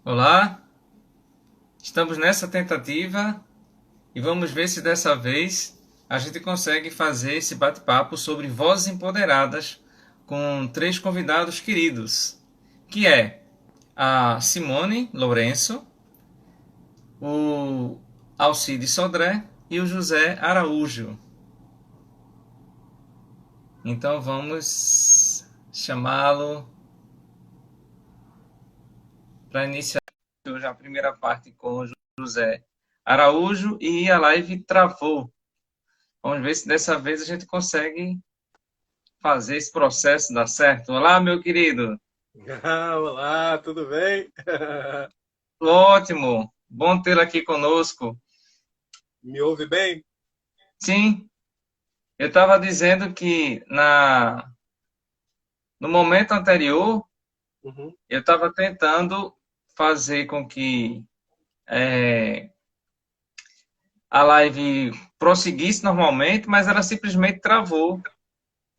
Olá, estamos nessa tentativa e vamos ver se dessa vez a gente consegue fazer esse bate-papo sobre vozes empoderadas com três convidados queridos, que é a Simone Lourenço, o Alcide Sodré e o José Araújo. Então vamos chamá-lo para iniciar hoje a primeira parte com o José Araújo e a live travou. Vamos ver se dessa vez a gente consegue fazer esse processo dar certo. Olá, meu querido. Olá, tudo bem? Ótimo. Bom tê-lo aqui conosco. Me ouve bem? Sim, eu estava dizendo que no momento anterior Uhum. eu estava tentando fazer com que a live prosseguisse normalmente, mas ela simplesmente travou.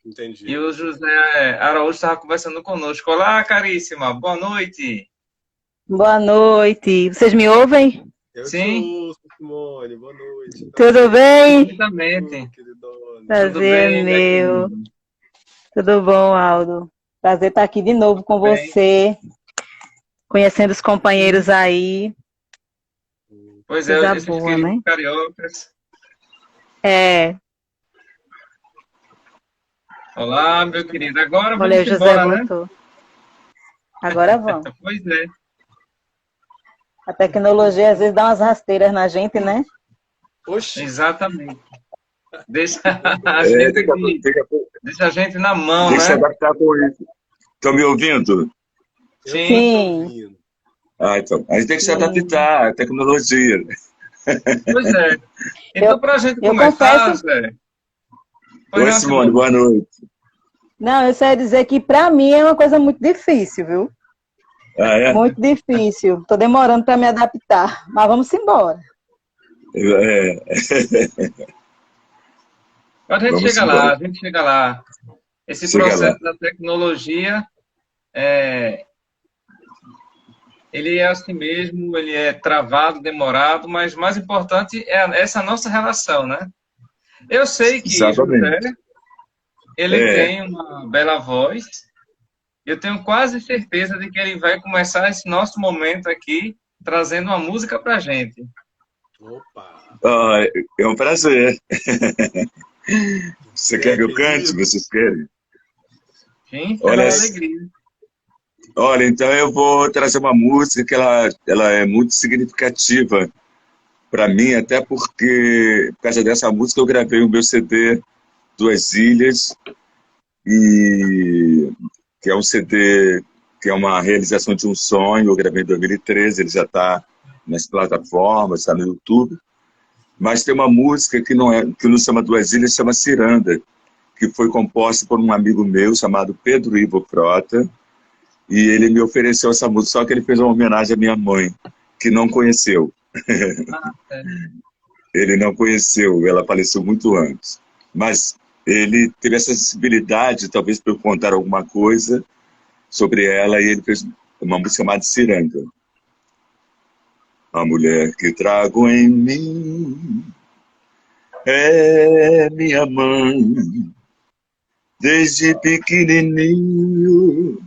E Entendi. o José Araújo estava conversando conosco. Olá, caríssima. Boa noite. Boa noite. Vocês me ouvem? Eu te Sim, ouço, Simone. Boa noite. Tudo Prazer. bem? perfeitamente. Queridona. Tudo Prazer é bem, minha meu. querida? Tudo bom, Aldo? Prazer estar aqui de novo com Bem. você, conhecendo os companheiros aí. Pois é, Coisa esses boa, queridos né? cariocas. É. Olá, meu querido. Agora Olha, o vamos José embora, né? voltou. Agora vamos. Pois é, A tecnologia às vezes dá umas rasteiras na gente, né? Oxi. exatamente. Deixa a É, gente deixa a gente na mão, tem que se né? adaptar com isso. Estão me ouvindo? Eu tô Sim, te Sim, ouvindo. Ah, então. A gente tem que se sim. adaptar à tecnologia. pois é. Então, Eu, para a gente eu começar, confesso, Zé, pois Oi, não, Simone, Simone? boa noite. não, eu só ia dizer que para mim é uma coisa muito difícil, viu? Ah, é? Muito difícil. Tô demorando para me adaptar, mas vamos embora. É. A gente Vamos chega lá, embora. a gente chega lá. Esse Chega lá. processo da tecnologia, é, ele é assim mesmo, ele é travado, demorado, mas mais importante é essa nossa relação, né? Eu sei que José, Exatamente. ele É. tem uma bela voz. Eu tenho quase certeza de que ele vai começar esse nosso momento aqui trazendo uma música pra gente. Opa. Ah, é um prazer. Você Você quer é que eu cante? querido? Vocês querem? Sim, será Olha, uma alegria. olha, então eu vou trazer uma música que ela é muito significativa para mim, até porque, por causa dessa música, eu gravei o meu CD Duas Ilhas, e que é um CD que é uma realização de um sonho. Eu gravei em 2013, ele já está nas plataformas, está no YouTube. Mas tem uma música que não chama Duas Ilhas, chama Ciranda, que foi composta por um amigo meu chamado Pedro Ivo Frota, e ele me ofereceu essa música, só que ele fez uma homenagem à minha mãe, que não conheceu. Ah, é. Ele não conheceu, ela faleceu muito antes. Mas ele teve essa sensibilidade, talvez para eu contar alguma coisa sobre ela, e ele fez uma música chamada Ciranda. A mulher que trago em mim é minha mãe. Desde pequenininho,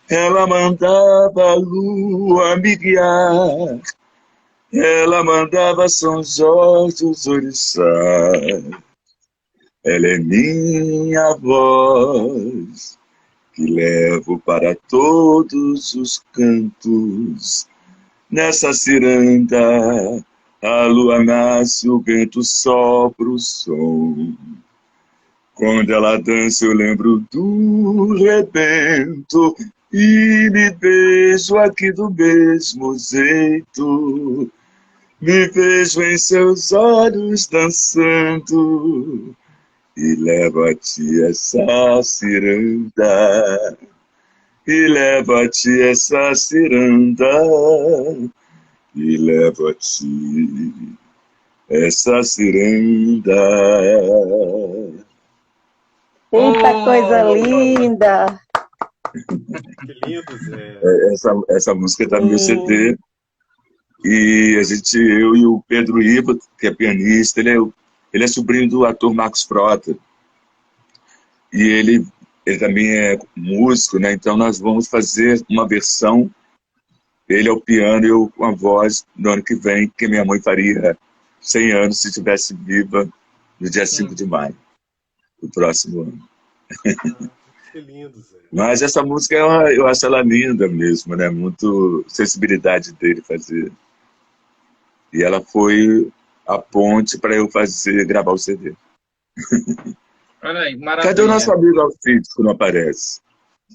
ela mandava a lua me guiar. Ela mandava São Jorge os orixás. Ela é minha voz, que levo para todos os cantos. Nessa ciranda, a lua nasce, o vento sopra o som. Quando ela dança, eu lembro do rebento e me vejo aqui do mesmo jeito. Me vejo em seus olhos dançando e leva-te essa ciranda. E leva-te essa ciranda, e leva-te essa ciranda. Eita coisa Oh, linda! Que lindo, Zé. Essa música está no meu CD. E eu e o Pedro Ivo, que é pianista, ele é sobrinho do ator Marcos Frota. E ele também é músico, né? Então nós vamos fazer uma versão, ele ao piano e eu com a voz, no ano que vem, que minha mãe faria 100 anos se estivesse viva no dia 5 de maio, do próximo ano. Que lindo, Zé. Mas essa música, eu acho ela linda mesmo, né? Muito sensibilidade dele fazer. E ela foi a ponte para eu gravar o CD. Olha aí, Cadê o nosso maravilha. amigo Alcides que não aparece?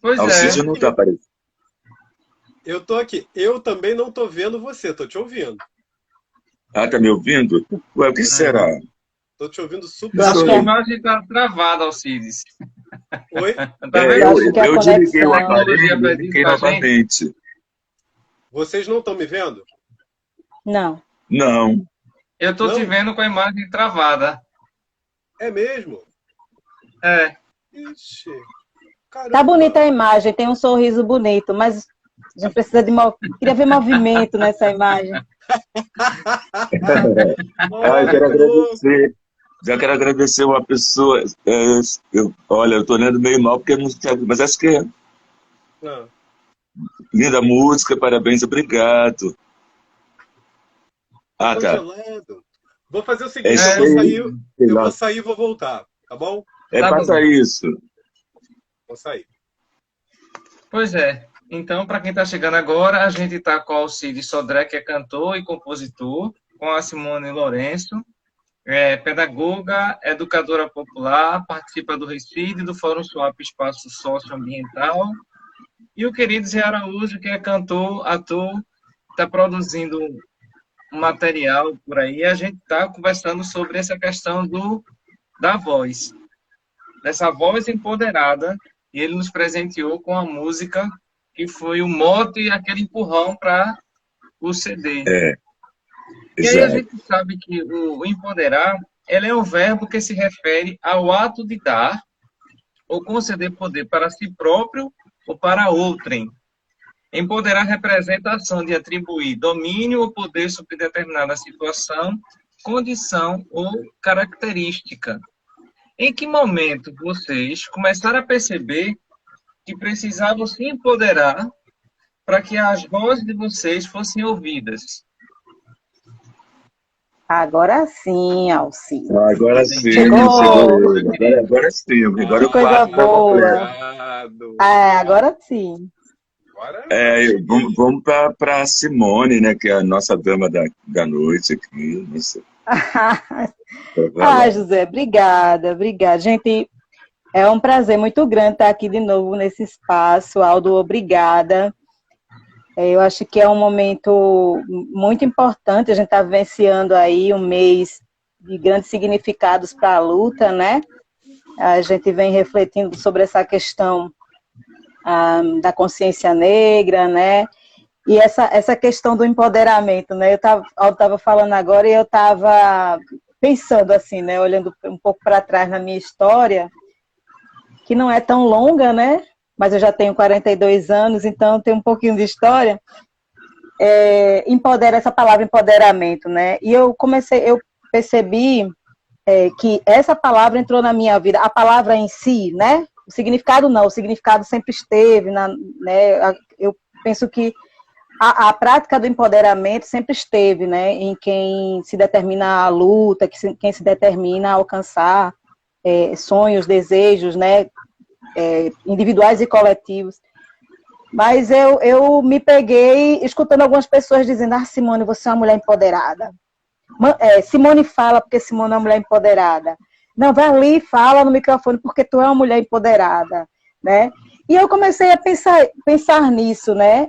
Pois Alcides é, não está aparecendo. Eu tô aqui. Eu também não tô vendo você, tô te ouvindo. Ah, tá me ouvindo? Ué, o que será? Tô te ouvindo super Eu acho a que sua é- imagem está travada, Alcides. Oi? Tá É, vendo? acho que é a eu desliguei o conexão. aparelho e liguei novamente. Vocês não estão me vendo? Não. Não. Eu estou te Não? vendo com a imagem travada. É mesmo? É. Ixi. Caramba. Tá bonita a imagem, tem um sorriso bonito, mas a gente precisa queria ver movimento nessa imagem. Eu quero agradecer. Já quero agradecer uma pessoa. Olha, eu estou lendo meio mal porque não sabe, mas acho que é Não. linda música, parabéns, obrigado. Ah, tá. Congelado. Vou fazer o É seguinte, isso eu vou aí, sair, sei eu lá. vou sair e vou voltar, tá bom? Tá Passa bom. isso. Vou sair. Pois é. Então, para quem está chegando agora, a gente está com o Alcides Sodré, que é cantor e compositor, com a Simone Lourenço, pedagoga, educadora popular, participa do RECID, do Fórum Swap Espaço Socioambiental, e o querido Zé Araújo, que é cantor, ator, está produzindo um material por aí, e a gente está conversando sobre essa questão da voz, dessa voz empoderada, e ele nos presenteou com a música que foi o mote e aquele empurrão para o CD. E aí a Exato. gente sabe que o empoderar, ele é um verbo que se refere ao ato de dar ou conceder poder para si próprio ou para outrem. Empoderar representa a ação de atribuir domínio ou poder sobre determinada situação, condição ou característica. Em que momento vocês começaram a perceber que precisavam se empoderar para que as vozes de vocês fossem ouvidas? Agora sim, Alcides. Agora sim, Chegou. Agora sim, agora Que o coisa quadro tá boa. completo. Agora sim. Agora Vamos para a Simone, né, que é a nossa dama da noite aqui. José, obrigada. Gente, é um prazer muito grande estar aqui de novo nesse espaço. Aldo, obrigada. Eu acho que é um momento muito importante, a gente está vivenciando aí um mês de grandes significados para a luta, né? A gente vem refletindo sobre essa questão da consciência negra, né? E essa questão do empoderamento, né? Eu estava falando agora e eu estava pensando assim, né? Olhando um pouco para trás na minha história, que não é tão longa, né? Mas eu já tenho 42 anos, então tem um pouquinho de história. Essa palavra empoderamento, né? E eu percebi que essa palavra entrou na minha vida, a palavra em si, né? O significado não, o significado sempre esteve, né? Eu penso que a prática do empoderamento sempre esteve, né? Em quem se determina a luta, quem se determina a alcançar sonhos, desejos, né? Individuais e coletivos. Mas eu me peguei escutando algumas pessoas dizendo: Simone, você é uma mulher empoderada. Simone fala porque Simone é uma mulher empoderada. Não, vai ali e fala no microfone porque tu é uma mulher empoderada, né? E eu comecei a pensar nisso, né?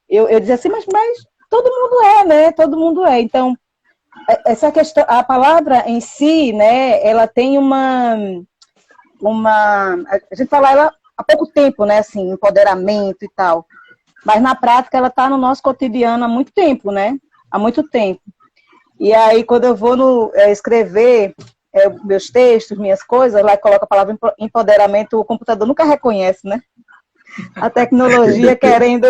Eu dizia assim, mas todo mundo né? Todo mundo é. Então, essa questão, a palavra em si, né? Ela tem a gente fala ela há pouco tempo, né, assim, empoderamento e tal, mas na prática ela está no nosso cotidiano há muito tempo, né, há muito tempo. E aí quando eu vou escrever meus textos, minhas coisas, lá coloco a palavra empoderamento, o computador nunca reconhece, né, A tecnologia querendo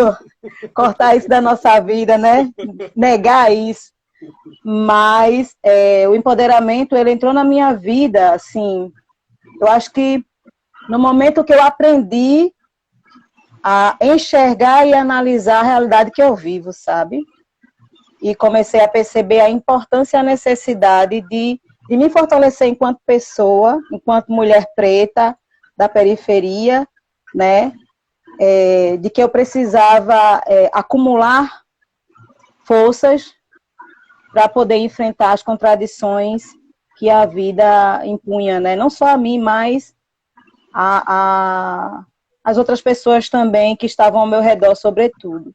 cortar isso da nossa vida, né? Negar isso. Mas o empoderamento, ele entrou na minha vida, assim, eu acho que no momento que eu aprendi a enxergar e analisar a realidade que eu vivo, sabe? E comecei a perceber a importância e a necessidade de me fortalecer enquanto pessoa, enquanto mulher preta da periferia, né? De que eu precisava acumular forças para poder enfrentar as contradições que a vida impunha, né? Não só a mim, mas as outras pessoas também que estavam ao meu redor, sobretudo.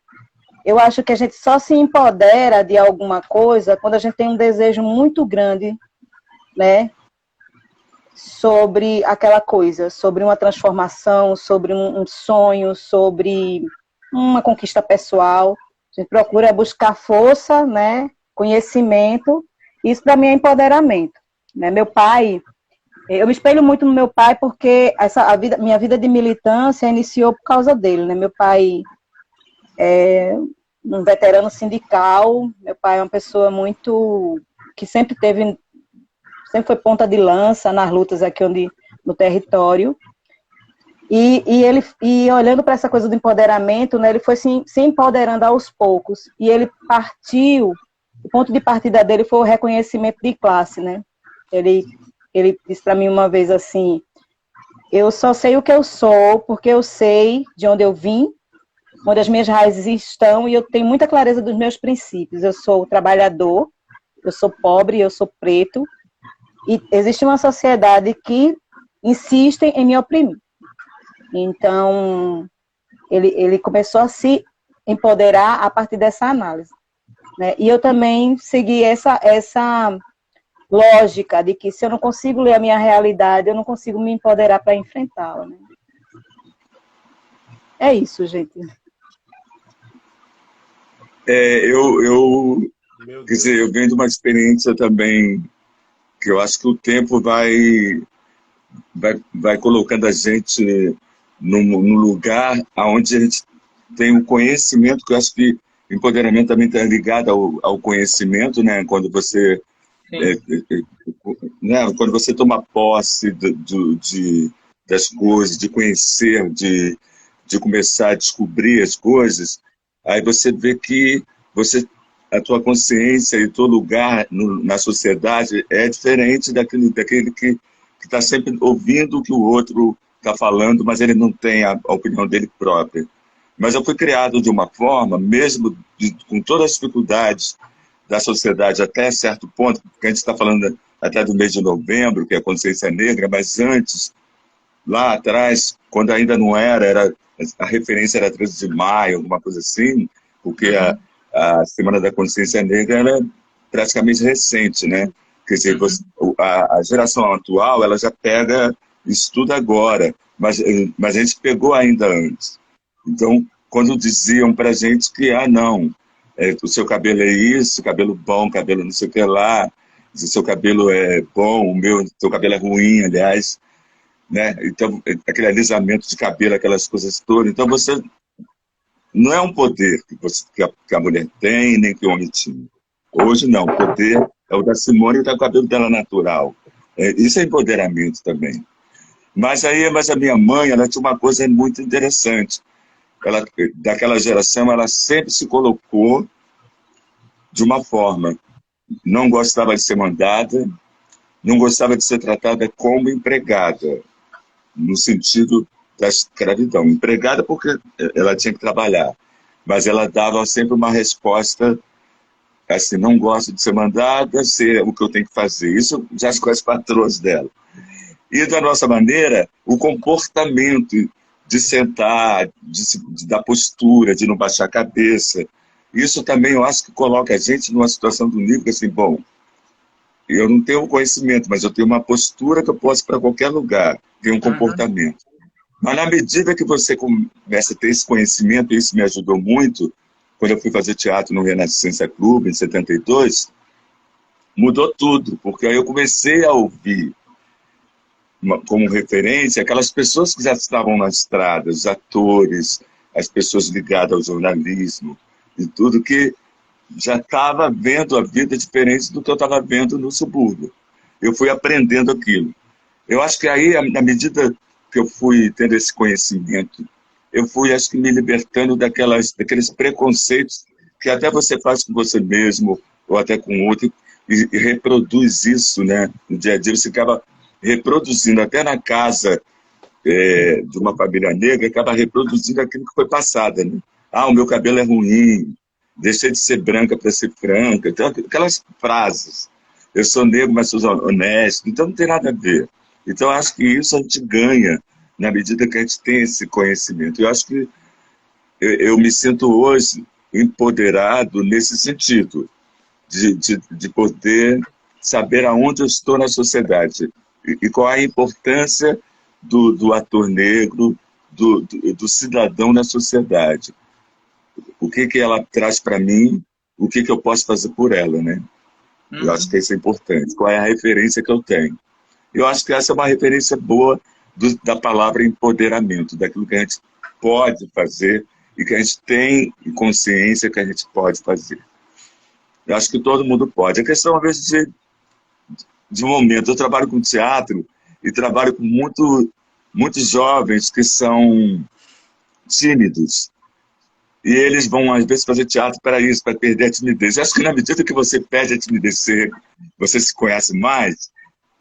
Eu acho que a gente só se empodera de alguma coisa quando a gente tem um desejo muito grande, né, sobre aquela coisa, sobre uma transformação, sobre um sonho, sobre uma conquista pessoal. A gente procura buscar força, né, conhecimento. Isso para mim é empoderamento, né? Meu pai, eu me espelho muito no meu pai porque minha vida de militância iniciou por causa dele, né? Meu pai é um veterano sindical, meu pai é uma pessoa muito que sempre foi ponta de lança nas lutas aqui no território. E olhando para essa coisa do empoderamento, né, ele foi se empoderando aos poucos. E ele partiu, o ponto de partida dele foi o reconhecimento de classe, né? Ele disse para mim uma vez assim: eu só sei o que eu sou porque eu sei de onde eu vim, onde as minhas raízes estão, e eu tenho muita clareza dos meus princípios. Eu sou trabalhador, eu sou pobre, eu sou preto, e existe uma sociedade que insiste em me oprimir. Então, ele começou a se empoderar a partir dessa análise, né? E eu também segui essa lógica de que se eu não consigo ler a minha realidade, eu não consigo me empoderar para enfrentá-la, né? É isso, gente. Quer dizer, eu venho de uma experiência também que eu acho que o tempo vai colocando a gente num lugar onde a gente tem um conhecimento, que eu acho que empoderamento também está ligado ao conhecimento, né? Quando você né? Quando você toma posse das coisas, de conhecer, de começar a descobrir as coisas, aí você vê que a tua consciência e teu lugar na sociedade é diferente daquele que está sempre ouvindo o que o outro está falando, mas ele não tem a opinião dele própria. Mas eu fui criado de uma forma, mesmo com todas as dificuldades da sociedade até certo ponto, porque a gente está falando até do mês de novembro, que é a consciência negra, mas antes, lá atrás, quando ainda não era a referência era 13 de maio, alguma coisa assim, porque a Semana da Consciência Negra era praticamente recente, né? Quer dizer, a geração atual, ela já pega isso tudo agora, mas a gente pegou ainda antes. Então, quando diziam para a gente que, não, o seu cabelo é isso, cabelo bom, cabelo não sei o que lá, o seu cabelo é bom, seu cabelo é ruim, aliás, né? Então, aquele alisamento de cabelo, aquelas coisas todas. Então, você não é um poder que a mulher tem, nem que o homem tinha. Hoje, não. O poder é o da Simone, que está com o cabelo dela natural. Isso é empoderamento também. Mas a minha mãe, ela tinha uma coisa muito interessante. Daquela geração, ela sempre se colocou de uma forma. Não gostava de ser mandada, não gostava de ser tratada como empregada, no sentido da escravidão. Empregada porque ela tinha que trabalhar, mas ela dava sempre uma resposta assim: não gosto de ser mandada, ser o que eu tenho que fazer. Isso já com as patroas dela. E da nossa maneira, o comportamento de sentar, da postura, de não baixar a cabeça, isso também eu acho que coloca a gente numa situação do nível assim: bom, eu não tenho conhecimento, mas eu tenho uma postura que eu posso ir para qualquer lugar, tenho um comportamento. Mas na medida que você começa a ter esse conhecimento, e isso me ajudou muito, quando eu fui fazer teatro no Renascença Clube, em 72, mudou tudo, porque aí eu comecei a ouvir como referência aquelas pessoas que já estavam na estrada, os atores, as pessoas ligadas ao jornalismo e tudo, que já estava vendo a vida diferente do que eu estava vendo no subúrbio. Eu fui aprendendo aquilo. Eu acho que aí, na medida que eu fui tendo esse conhecimento, eu fui, acho que, me libertando daqueles preconceitos que até você faz com você mesmo ou até com outro e reproduz isso, né? No dia a dia você acaba reproduzindo, até na casa de uma família negra, acaba reproduzindo aquilo que foi passado, né? Ah, o meu cabelo é ruim, deixei de ser branca para ser franca, então, aquelas frases. Eu sou negro, mas sou honesto, então não tem nada a ver. Então, acho que isso a gente ganha na medida que a gente tem esse conhecimento. Eu acho que eu me sinto hoje empoderado nesse sentido, de poder saber aonde eu estou na sociedade e qual a importância do ator negro, do cidadão na sociedade. O que ela traz para mim, o que eu posso fazer por ela, né? Eu acho que isso é importante. Qual é a referência que eu tenho? Eu acho que essa é uma referência boa da palavra empoderamento, daquilo que a gente pode fazer e que a gente tem consciência que a gente pode fazer. Eu acho que todo mundo pode. A questão, às vezes, de momento. Eu trabalho com teatro e trabalho com muitos jovens que são tímidos. E eles vão, às vezes, fazer teatro para isso, para perder a timidez. Eu acho que na medida que você perde a timidez, você se conhece mais,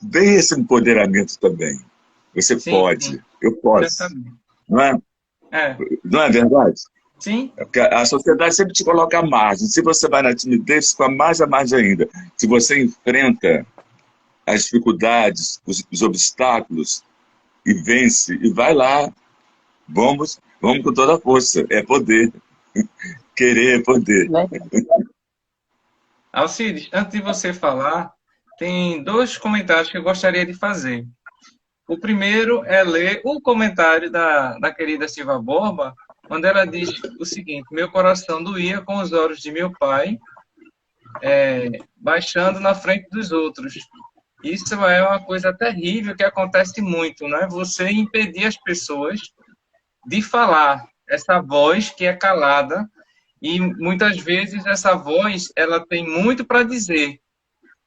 vem esse empoderamento também. Você pode, sim. Eu posso. Não é? Não é verdade? Sim. Porque a sociedade sempre te coloca à margem. Se você vai na timidez, fica mais à margem ainda. Se você enfrenta as dificuldades, os obstáculos, e vence, e vai lá. Vamos com toda a força. É poder. Querer é poder. Alcides, antes de você falar, tem 2 comentários que eu gostaria de fazer. O primeiro é ler o comentário da querida Silva Borba, onde ela diz o seguinte: meu coração doía com os olhos de meu pai, baixando na frente dos outros. Isso é uma coisa terrível que acontece muito, né? Você impedir as pessoas de falar, essa voz que é calada, e muitas vezes essa voz ela tem muito para dizer,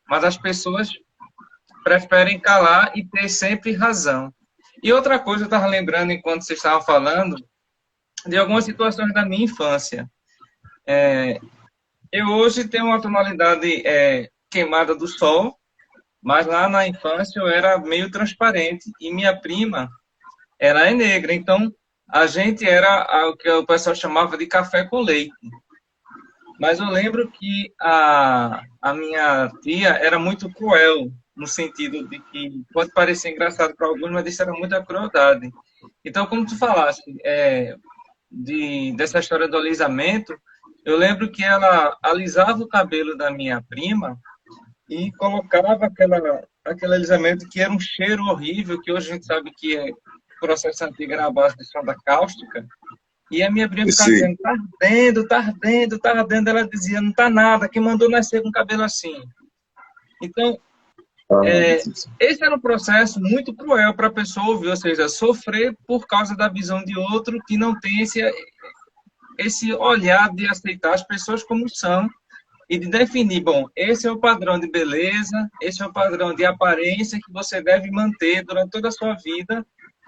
mas as pessoas preferem calar e ter sempre razão. E outra coisa, eu estava lembrando, enquanto vocês estavam falando, de algumas situações da minha infância. Eu hoje tenho uma tonalidade queimada do sol, mas lá na infância eu era meio transparente, e minha prima era negra, então a gente era o que o pessoal chamava de café com leite. Mas eu lembro que a minha tia era muito cruel, no sentido de que pode parecer engraçado para alguns, mas isso era muita crueldade. Então, como tu falaste dessa história do alisamento, eu lembro que ela alisava o cabelo da minha prima e colocava aquele alisamento que era um cheiro horrível, que hoje a gente sabe que o processo antigo era a base de sonda cáustica. E a minha prima ficava dizendo, tá ardendo, tá ardendo, tá ardendo. Ela dizia, não tá nada, quem mandou nascer com o cabelo assim? Então, esse era um processo muito cruel para a pessoa ouvir, ou seja, sofrer por causa da visão de outro que não tem esse olhar de aceitar as pessoas como são e de definir, bom, esse é o padrão de beleza, esse é o padrão de aparência que você deve manter durante toda a sua vida.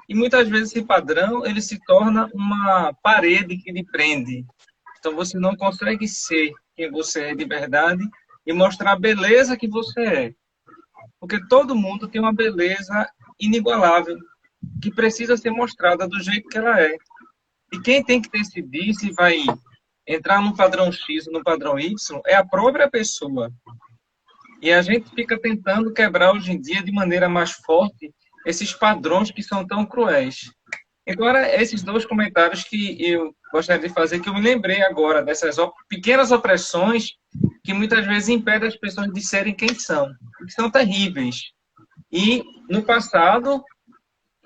E muitas vezes esse padrão ele se torna uma parede que lhe prende. Então você não consegue ser quem você é de verdade e mostrar a beleza que você é. Porque todo mundo tem uma beleza inigualável que precisa ser mostrada do jeito que ela é. E quem tem que decidir se vai entrar no padrão X ou no padrão Y é a própria pessoa. E a gente fica tentando quebrar hoje em dia de maneira mais forte esses padrões que são tão cruéis. Então, eram esses 2 comentários que eu gostaria de fazer, que eu me lembrei agora, dessas pequenas opressões que muitas vezes impedem as pessoas de serem quem são, que são terríveis. E, no passado,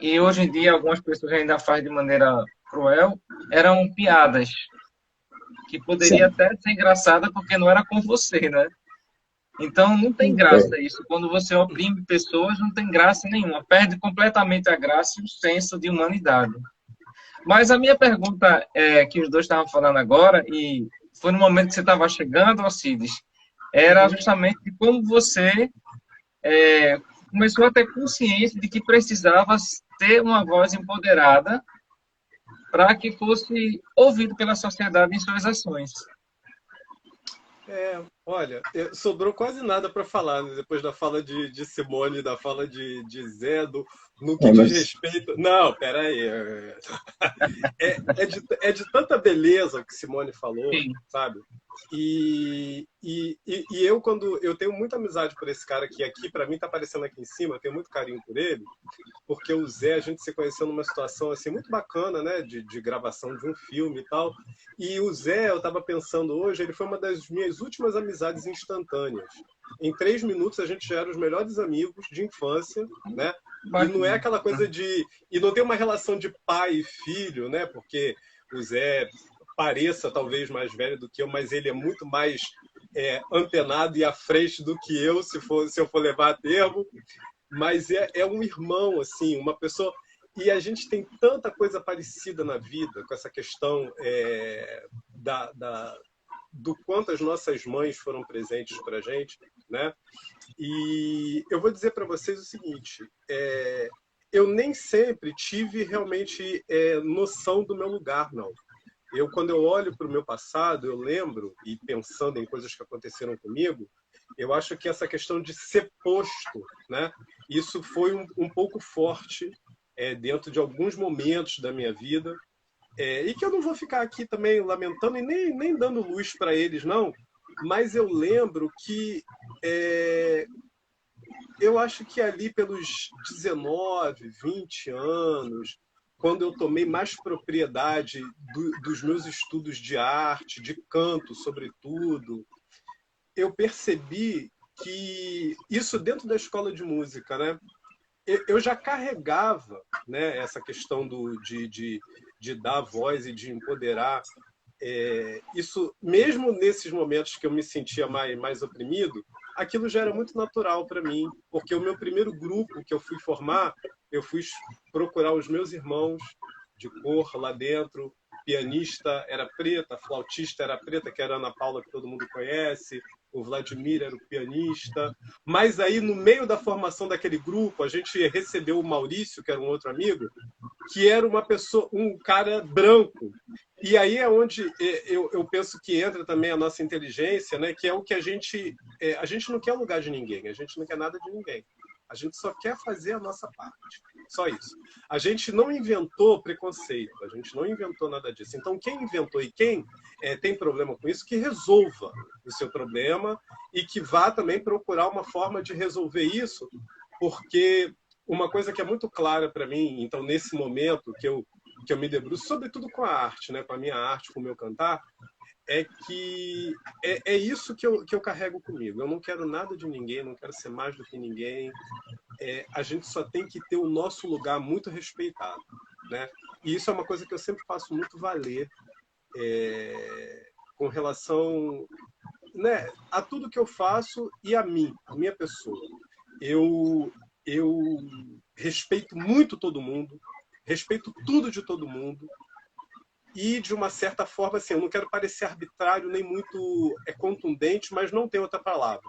e hoje em dia algumas pessoas ainda fazem de maneira cruel, eram piadas, que poderia até ser engraçada porque não era com você, né? Então, não tem graça isso. Quando você oprime pessoas, não tem graça nenhuma. Perde completamente a graça e o senso de humanidade. Mas a minha pergunta é que os dois estavam falando agora, e foi no momento que você estava chegando, Alcides, era justamente de como você começou a ter consciência de que precisava ter uma voz empoderada para que fosse ouvido pela sociedade em suas ações. Olha, sobrou quase nada para falar, né? Depois da fala de Simone, da fala de Zé, no que diz Mas respeito. Não, peraí. É de tanta beleza o que Simone falou, Sim. sabe? Eu, quando eu tenho muita amizade por esse cara que aqui, para mim, tá aparecendo aqui em cima, eu tenho muito carinho por ele, porque o Zé, a gente se conheceu numa situação assim muito bacana, né, de gravação de um filme e tal. E o Zé, eu estava pensando hoje, ele foi uma das minhas últimas amizades instantâneas. Em 3 minutos a gente já era os melhores amigos de infância, né? E não é aquela coisa de... E não tem uma relação de pai e filho, né? Porque o Zé pareça talvez mais velho do que eu, mas ele é muito mais antenado e à frente do que eu, se eu for levar a termo. Mas é um irmão, assim, uma pessoa... E a gente tem tanta coisa parecida na vida com essa questão do quanto as nossas mães foram presentes para a gente, né? E eu vou dizer para vocês o seguinte, eu nem sempre tive realmente noção do meu lugar, não. Quando eu olho para o meu passado, eu lembro, e pensando em coisas que aconteceram comigo, eu acho que essa questão de ser posto, né? Isso foi um pouco forte dentro de alguns momentos da minha vida, e que eu não vou ficar aqui também lamentando e nem dando luz para eles, não, mas eu lembro que eu acho que ali pelos 19, 20 anos, quando eu tomei mais propriedade dos meus estudos de arte, de canto, sobretudo, eu percebi que isso dentro da escola de música, né? Eu já carregava, né, essa questão de dar voz e de empoderar. Isso, mesmo nesses momentos que eu me sentia mais oprimido, aquilo já era muito natural para mim, porque o meu primeiro grupo que eu fui formar, eu fui procurar os meus irmãos de cor lá dentro, pianista era preta, flautista era preta, que era a Ana Paula, que todo mundo conhece, o Vladimir era o pianista, mas aí no meio da formação daquele grupo, a gente recebeu o Maurício, que era um outro amigo, que era uma pessoa, um cara branco. E aí é onde eu penso que entra também a nossa inteligência, né? Que é o que a gente não quer lugar de ninguém, a gente não quer nada de ninguém. A gente só quer fazer a nossa parte. Só isso. A gente não inventou preconceito, a gente não inventou nada disso. Então, quem inventou e quem tem problema com isso, que resolva o seu problema e que vá também procurar uma forma de resolver isso, porque uma coisa que é muito clara para mim, então, nesse momento que eu me debruço, sobretudo com a arte, né, com a minha arte, com o meu cantar, é que é isso que eu carrego comigo. Eu não quero nada de ninguém, não quero ser mais do que ninguém. A gente só tem que ter o nosso lugar muito respeitado, né? E isso é uma coisa que eu sempre faço muito valer com relação, né, a tudo que eu faço e a mim, a minha pessoa. Eu respeito muito todo mundo, respeito tudo de todo mundo, e, de uma certa forma, assim, eu não quero parecer arbitrário nem muito contundente, mas não tem outra palavra.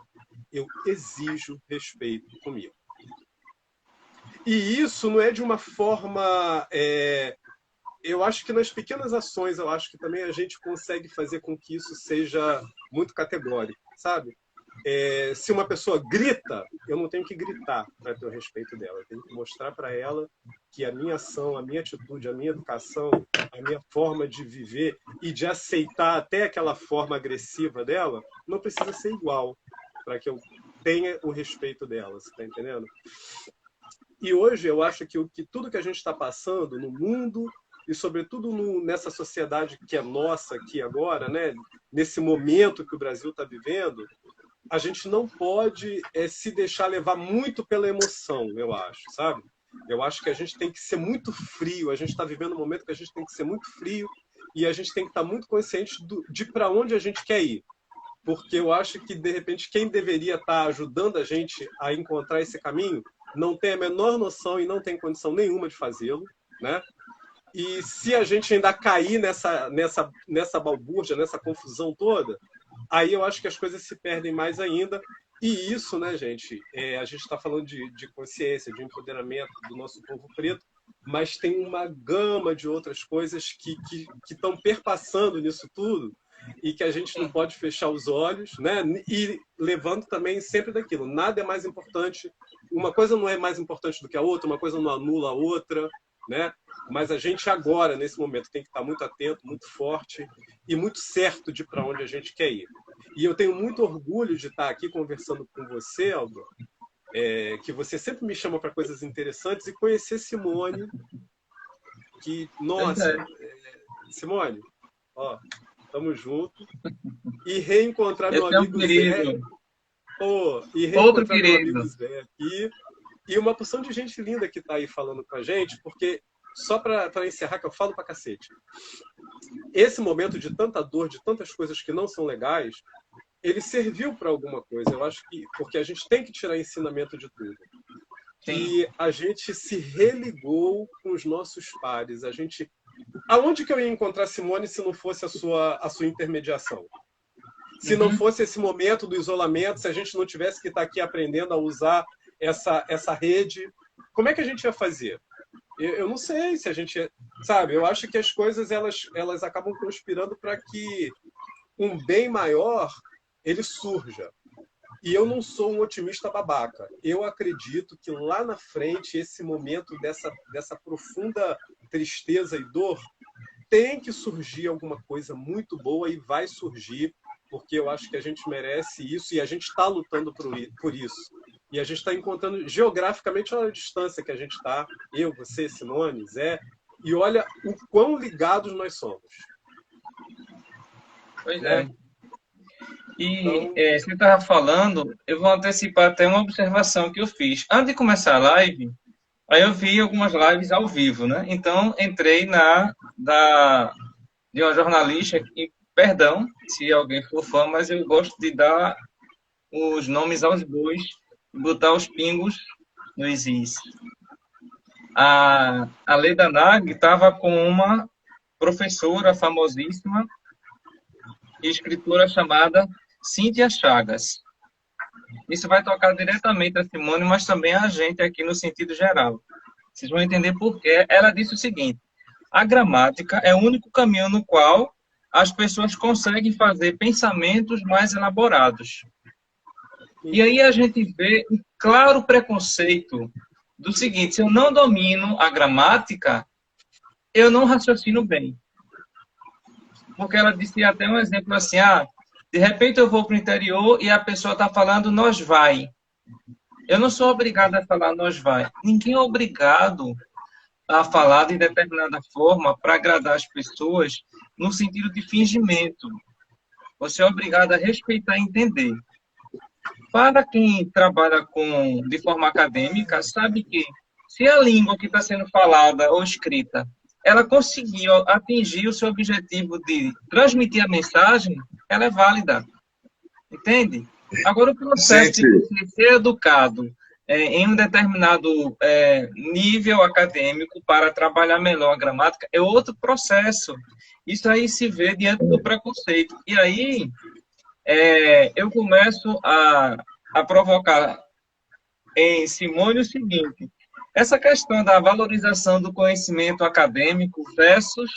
Eu exijo respeito comigo. E isso não é de uma forma... eu acho que nas pequenas ações, eu acho que também a gente consegue fazer com que isso seja muito categórico, sabe? Se uma pessoa grita, eu não tenho que gritar para ter o respeito dela. Eu tenho que mostrar para ela que a minha ação, a minha atitude, a minha educação, a minha forma de viver e de aceitar até aquela forma agressiva dela, não precisa ser igual para que eu tenha o respeito dela, você está entendendo? E hoje eu acho que tudo que a gente está passando no mundo e sobretudo nessa sociedade que é nossa aqui agora, né? Nesse momento que o Brasil está vivendo, a gente não pode se deixar levar muito pela emoção, eu acho, sabe? Eu acho que a gente tem que ser muito frio, a gente está vivendo um momento que a gente tem que ser muito frio e a gente tem que estar muito consciente de para onde a gente quer ir. porque eu acho que, de repente, quem deveria estar ajudando a gente a encontrar esse caminho não tem a menor noção e não tem condição nenhuma de fazê-lo, né? E se a gente ainda cair nessa balbúrdia, nessa confusão toda, aí eu acho que as coisas se perdem mais ainda. E isso, né, gente, a gente está falando de consciência, de empoderamento do nosso povo preto, mas tem uma gama de outras coisas que estão perpassando nisso tudo e que a gente não pode fechar os olhos, né? E levando também sempre daquilo. Nada é mais importante, uma coisa não é mais importante do que a outra, uma coisa não anula a outra, né? Mas a gente agora, nesse momento, tem que estar muito atento, muito forte e muito certo de para onde a gente quer ir. E eu tenho muito orgulho de estar aqui conversando com você, Aldo, que você sempre me chama para coisas interessantes, e conhecer Simone, que, nossa, Simone, ó, tamo junto, e reencontrar meu amigo Zé, Outro querido. Zé aqui, e uma porção de gente linda que está aí falando com a gente, porque, só para encerrar, que eu falo pra cacete, esse momento de tanta dor, de tantas coisas que não são legais, ele serviu para alguma coisa. Eu acho que, porque a gente tem que tirar ensinamento de tudo. Sim. E a gente se religou com os nossos pares. Aonde que eu ia encontrar Simone se não fosse a sua intermediação? Se não fosse esse momento do isolamento, se a gente não tivesse que estar aqui aprendendo a usar essa rede, como é que a gente ia fazer? Eu não sei se a gente... Sabe, eu acho que as coisas elas acabam conspirando para que um bem maior ele surja. E eu não sou um otimista babaca. Eu acredito que lá na frente, esse momento dessa profunda tristeza e dor, tem que surgir alguma coisa muito boa, e vai surgir, porque eu acho que a gente merece isso e a gente está lutando por isso. E a gente está encontrando geograficamente a distância que a gente está, eu, você, Simone, Zé, e olha o quão ligados nós somos. Pois é. E você estava falando, eu vou antecipar até uma observação que eu fiz. Antes de começar a live, aí eu vi algumas lives ao vivo, né? Então, entrei de uma jornalista, e perdão se alguém for fã, mas eu gosto de dar os nomes aos bois, botar os pingos nos is. A Leda Nagel estava com uma professora famosíssima e escritora chamada Cíntia Chagas. Isso vai tocar diretamente a Simone, mas também a gente aqui no sentido geral. Vocês vão entender por quê. Ela disse o seguinte: a gramática é o único caminho no qual as pessoas conseguem fazer pensamentos mais elaborados. E aí a gente vê um claro preconceito do seguinte: se eu não domino a gramática, eu não raciocino bem. Porque ela disse até um exemplo assim: de repente eu vou para o interior e a pessoa está falando nós vai. Eu não sou obrigado a falar nós vai. Ninguém é obrigado a falar de determinada forma para agradar as pessoas no sentido de fingimento. Você é obrigado a respeitar e entender. Para quem trabalha de forma acadêmica, sabe que se a língua que está sendo falada ou escrita, ela conseguiu atingir o seu objetivo de transmitir a mensagem, ela é válida. Entende? Agora, o processo de você ser educado em um determinado nível acadêmico para trabalhar melhor a gramática é outro processo. Isso aí se vê diante do preconceito. E aí, eu começo a provocar em Simone o seguinte: essa questão da valorização do conhecimento acadêmico versus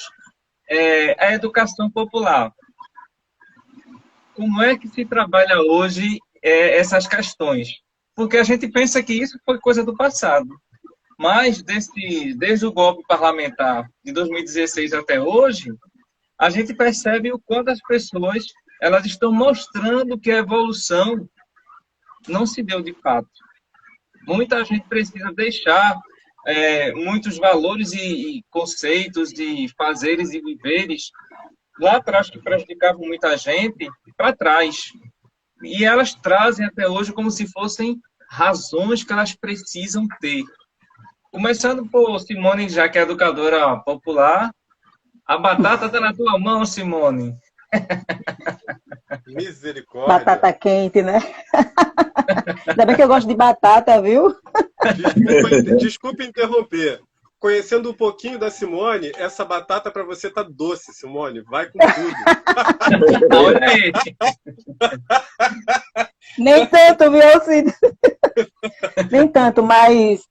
a educação popular. Como é que se trabalha hoje essas questões? Porque a gente pensa que isso foi coisa do passado. Mas, desde o golpe parlamentar de 2016 até hoje, a gente percebe o quanto as pessoas elas estão mostrando que a evolução não se deu de fato. Muita gente precisa deixar muitos valores e conceitos de fazeres e viveres lá atrás, que prejudicavam muita gente, para trás. E elas trazem até hoje como se fossem razões que elas precisam ter. Começando por Simone, já que é educadora popular, a batata está na tua mão, Simone. Misericórdia. Batata quente, né? Ainda bem que eu gosto de batata, viu? Desculpa interromper. Conhecendo um pouquinho da Simone, essa batata para você tá doce, Simone. Vai com tudo. Olha aí. Nem tanto, viu, Cid? Nem tanto, mas...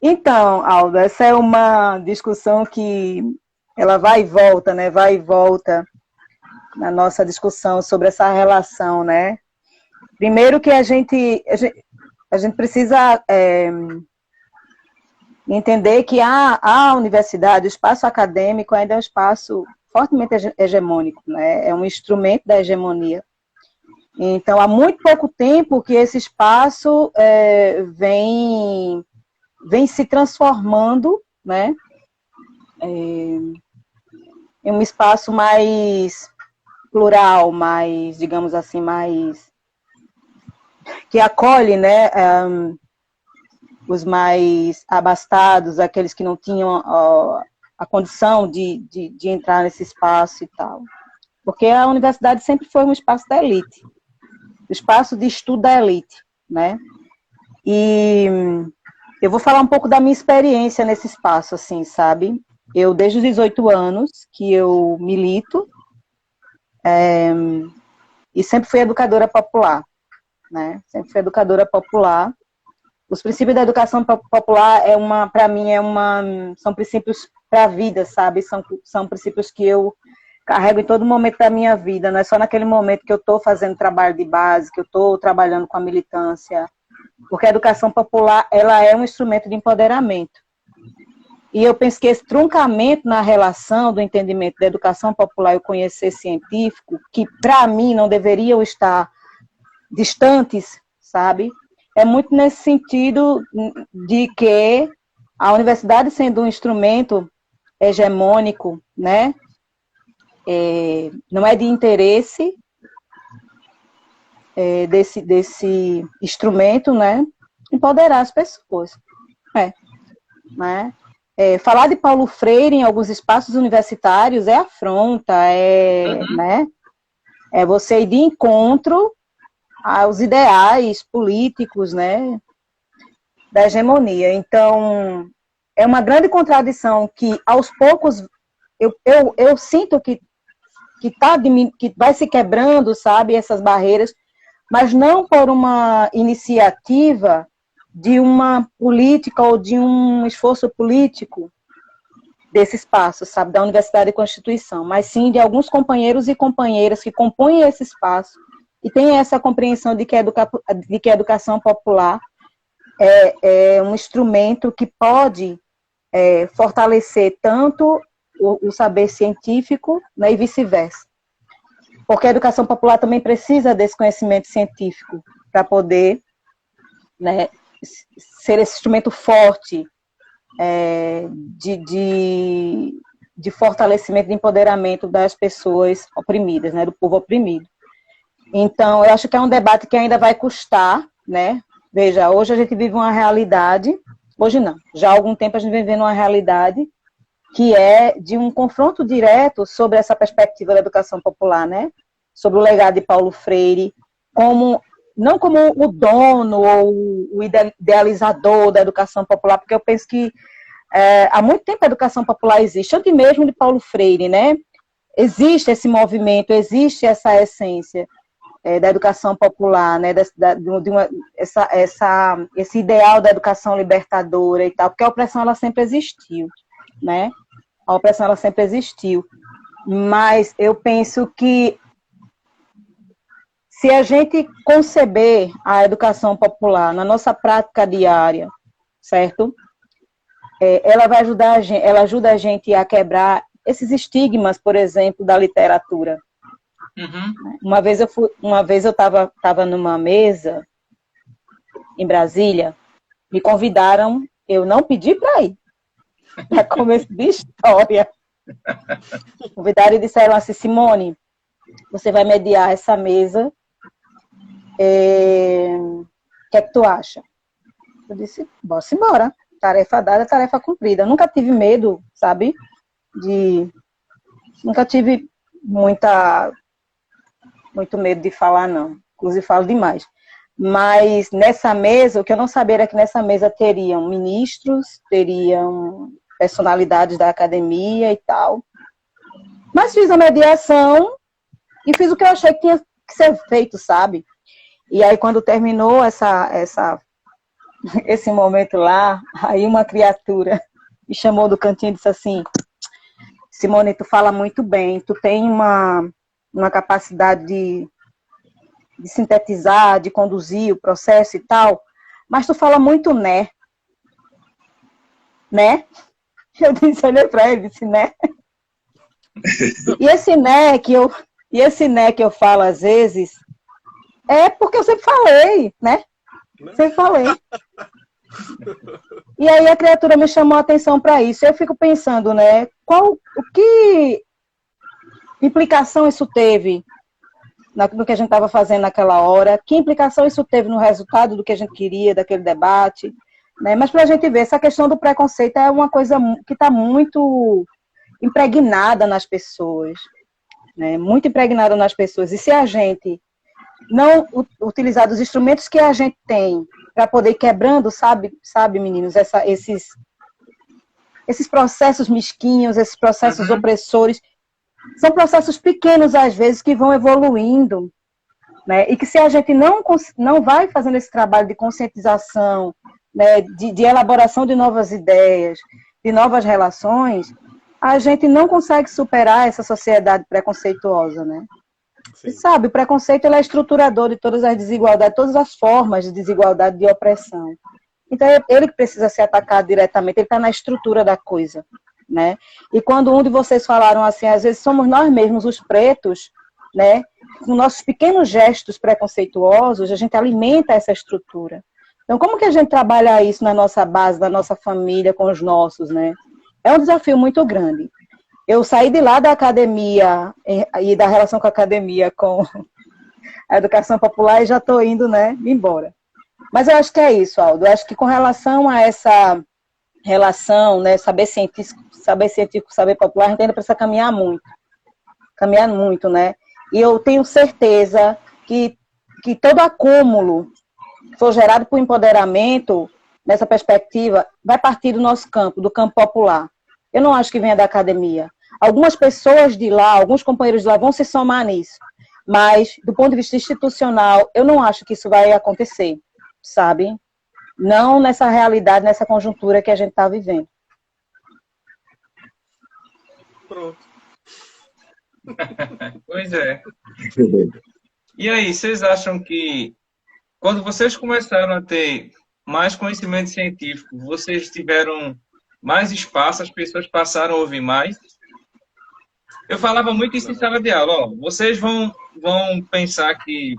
Então, Aldo, essa é uma discussão que ela vai e volta, né? Vai e volta na nossa discussão sobre essa relação, né? Primeiro que a gente precisa entender que a universidade, o espaço acadêmico ainda é um espaço fortemente hegemônico, né? É um instrumento da hegemonia. Então, há muito pouco tempo que esse espaço vem se transformando, né? Em um espaço mais plural, mais, digamos assim, mais que acolhe, né, os mais abastados, aqueles que não tinham a condição de entrar nesse espaço e tal. Porque a universidade sempre foi um espaço da elite, um espaço de estudo da elite, né? E eu vou falar um pouco da minha experiência nesse espaço, assim, sabe? Eu, desde os 18 anos, que eu milito, e sempre fui educadora popular, né? Sempre fui educadora popular. Os princípios da educação popular para mim, são princípios para a vida, sabe? São princípios que eu carrego em todo momento da minha vida, não é só naquele momento que eu estou fazendo trabalho de base, que eu estou trabalhando com a militância, porque a educação popular, ela é um instrumento de empoderamento. E eu penso que esse truncamento na relação do entendimento da educação popular e o conhecer científico, que para mim não deveriam estar distantes, sabe? É muito nesse sentido de que a universidade, sendo um instrumento hegemônico, né, não é de interesse desse instrumento, né, empoderar as pessoas. Né? Falar de Paulo Freire em alguns espaços universitários é afronta, né, é você ir de encontro aos ideais políticos, né, da hegemonia. Então, é uma grande contradição que, aos poucos, eu sinto que vai se quebrando, sabe, essas barreiras, mas não por uma iniciativa de uma política ou de um esforço político desse espaço, sabe, da Universidade e Constituição, mas sim de alguns companheiros e companheiras que compõem esse espaço e têm essa compreensão de que a educação popular é um instrumento que pode fortalecer tanto o saber científico, né, e vice-versa. Porque a educação popular também precisa desse conhecimento científico para poder, né, ser esse instrumento forte de fortalecimento, de empoderamento das pessoas oprimidas, né, do povo oprimido. Então, eu acho que é um debate que ainda vai custar, né? Veja, hoje a gente vive uma realidade, hoje não, já há algum tempo a gente vem vivendo uma realidade que é de um confronto direto sobre essa perspectiva da educação popular, né? Sobre o legado de Paulo Freire, não como o dono ou o idealizador da educação popular, porque eu penso que há muito tempo a educação popular existe, antes mesmo de Paulo Freire, né? Existe esse movimento, existe essa essência da educação popular, né? Esse ideal da educação libertadora e tal, porque a opressão ela sempre existiu, né? A opressão ela sempre existiu, mas eu penso que se a gente conceber a educação popular na nossa prática diária, certo? Ela vai ajudar ela ajuda a gente a quebrar esses estigmas, por exemplo, da literatura. Uhum. Uma vez eu estava numa mesa em Brasília, me convidaram, eu não pedi para ir, para começo de história. Convidaram e disseram assim: Simone, você vai mediar essa mesa, o que é que tu acha? Eu disse, bora embora, tarefa dada, tarefa cumprida. Eu nunca tive medo, sabe, nunca tive muita muito medo de falar, não. Inclusive, falo demais. Mas nessa mesa, o que eu não sabia era que nessa mesa teriam ministros, teriam personalidades da academia e tal. Mas fiz a mediação e fiz o que eu achei que tinha que ser feito, sabe? E aí, quando terminou esse momento lá, aí uma criatura me chamou do cantinho e disse assim: Simone, tu fala muito bem, tu tem uma capacidade de sintetizar, de conduzir o processo e tal, mas tu fala muito né? Eu disse, olhei para ele e disse, né? E esse né que eu falo às vezes é porque eu sempre falei, né? Sempre falei. E aí a criatura me chamou a atenção para isso. Eu fico pensando, né? Que implicação isso teve no que a gente estava fazendo naquela hora? Que implicação isso teve no resultado do que a gente queria, daquele debate? Né? Mas para a gente ver, essa questão do preconceito é uma coisa que está muito impregnada nas pessoas. Né? Muito impregnada nas pessoas. E se a gente não utilizar os instrumentos que a gente tem para poder ir quebrando, sabe, meninos, esses processos mesquinhos, esses processos opressores, são processos pequenos, às vezes, que vão evoluindo, né? E que se a gente não vai fazendo esse trabalho de conscientização, né, de elaboração de novas ideias, de novas relações, a gente não consegue superar essa sociedade preconceituosa, né? E sabe, o preconceito ele é estruturador de todas as desigualdades, todas as formas de desigualdade e de opressão. Então, ele que precisa ser atacado diretamente, ele está na estrutura da coisa, né? E quando um de vocês falaram assim, às vezes somos nós mesmos, os pretos, né? Com nossos pequenos gestos preconceituosos, a gente alimenta essa estrutura. Então, como que a gente trabalha isso na nossa base, na nossa família, com os nossos, né? É um desafio muito grande. Eu saí de lá da academia e da relação com a academia, com a educação popular, e já estou indo, né, embora. Mas eu acho que é isso, Aldo. Eu acho que com relação a essa relação, né, saber científico, saber popular, a gente ainda precisa caminhar muito, né? E eu tenho certeza que todo acúmulo que for gerado por empoderamento, nessa perspectiva, vai partir do nosso campo, do campo popular. Eu não acho que venha da academia. Algumas pessoas de lá, alguns companheiros de lá vão se somar nisso. Mas, do ponto de vista institucional, eu não acho que isso vai acontecer, sabe? Não nessa realidade, nessa conjuntura que a gente está vivendo. Pronto. Pois é. E aí, vocês acham que, quando vocês começaram a ter mais conhecimento científico, vocês tiveram mais espaço, as pessoas passaram a ouvir mais? Eu falava muito isso em sala de aula. Ó, vocês vão pensar que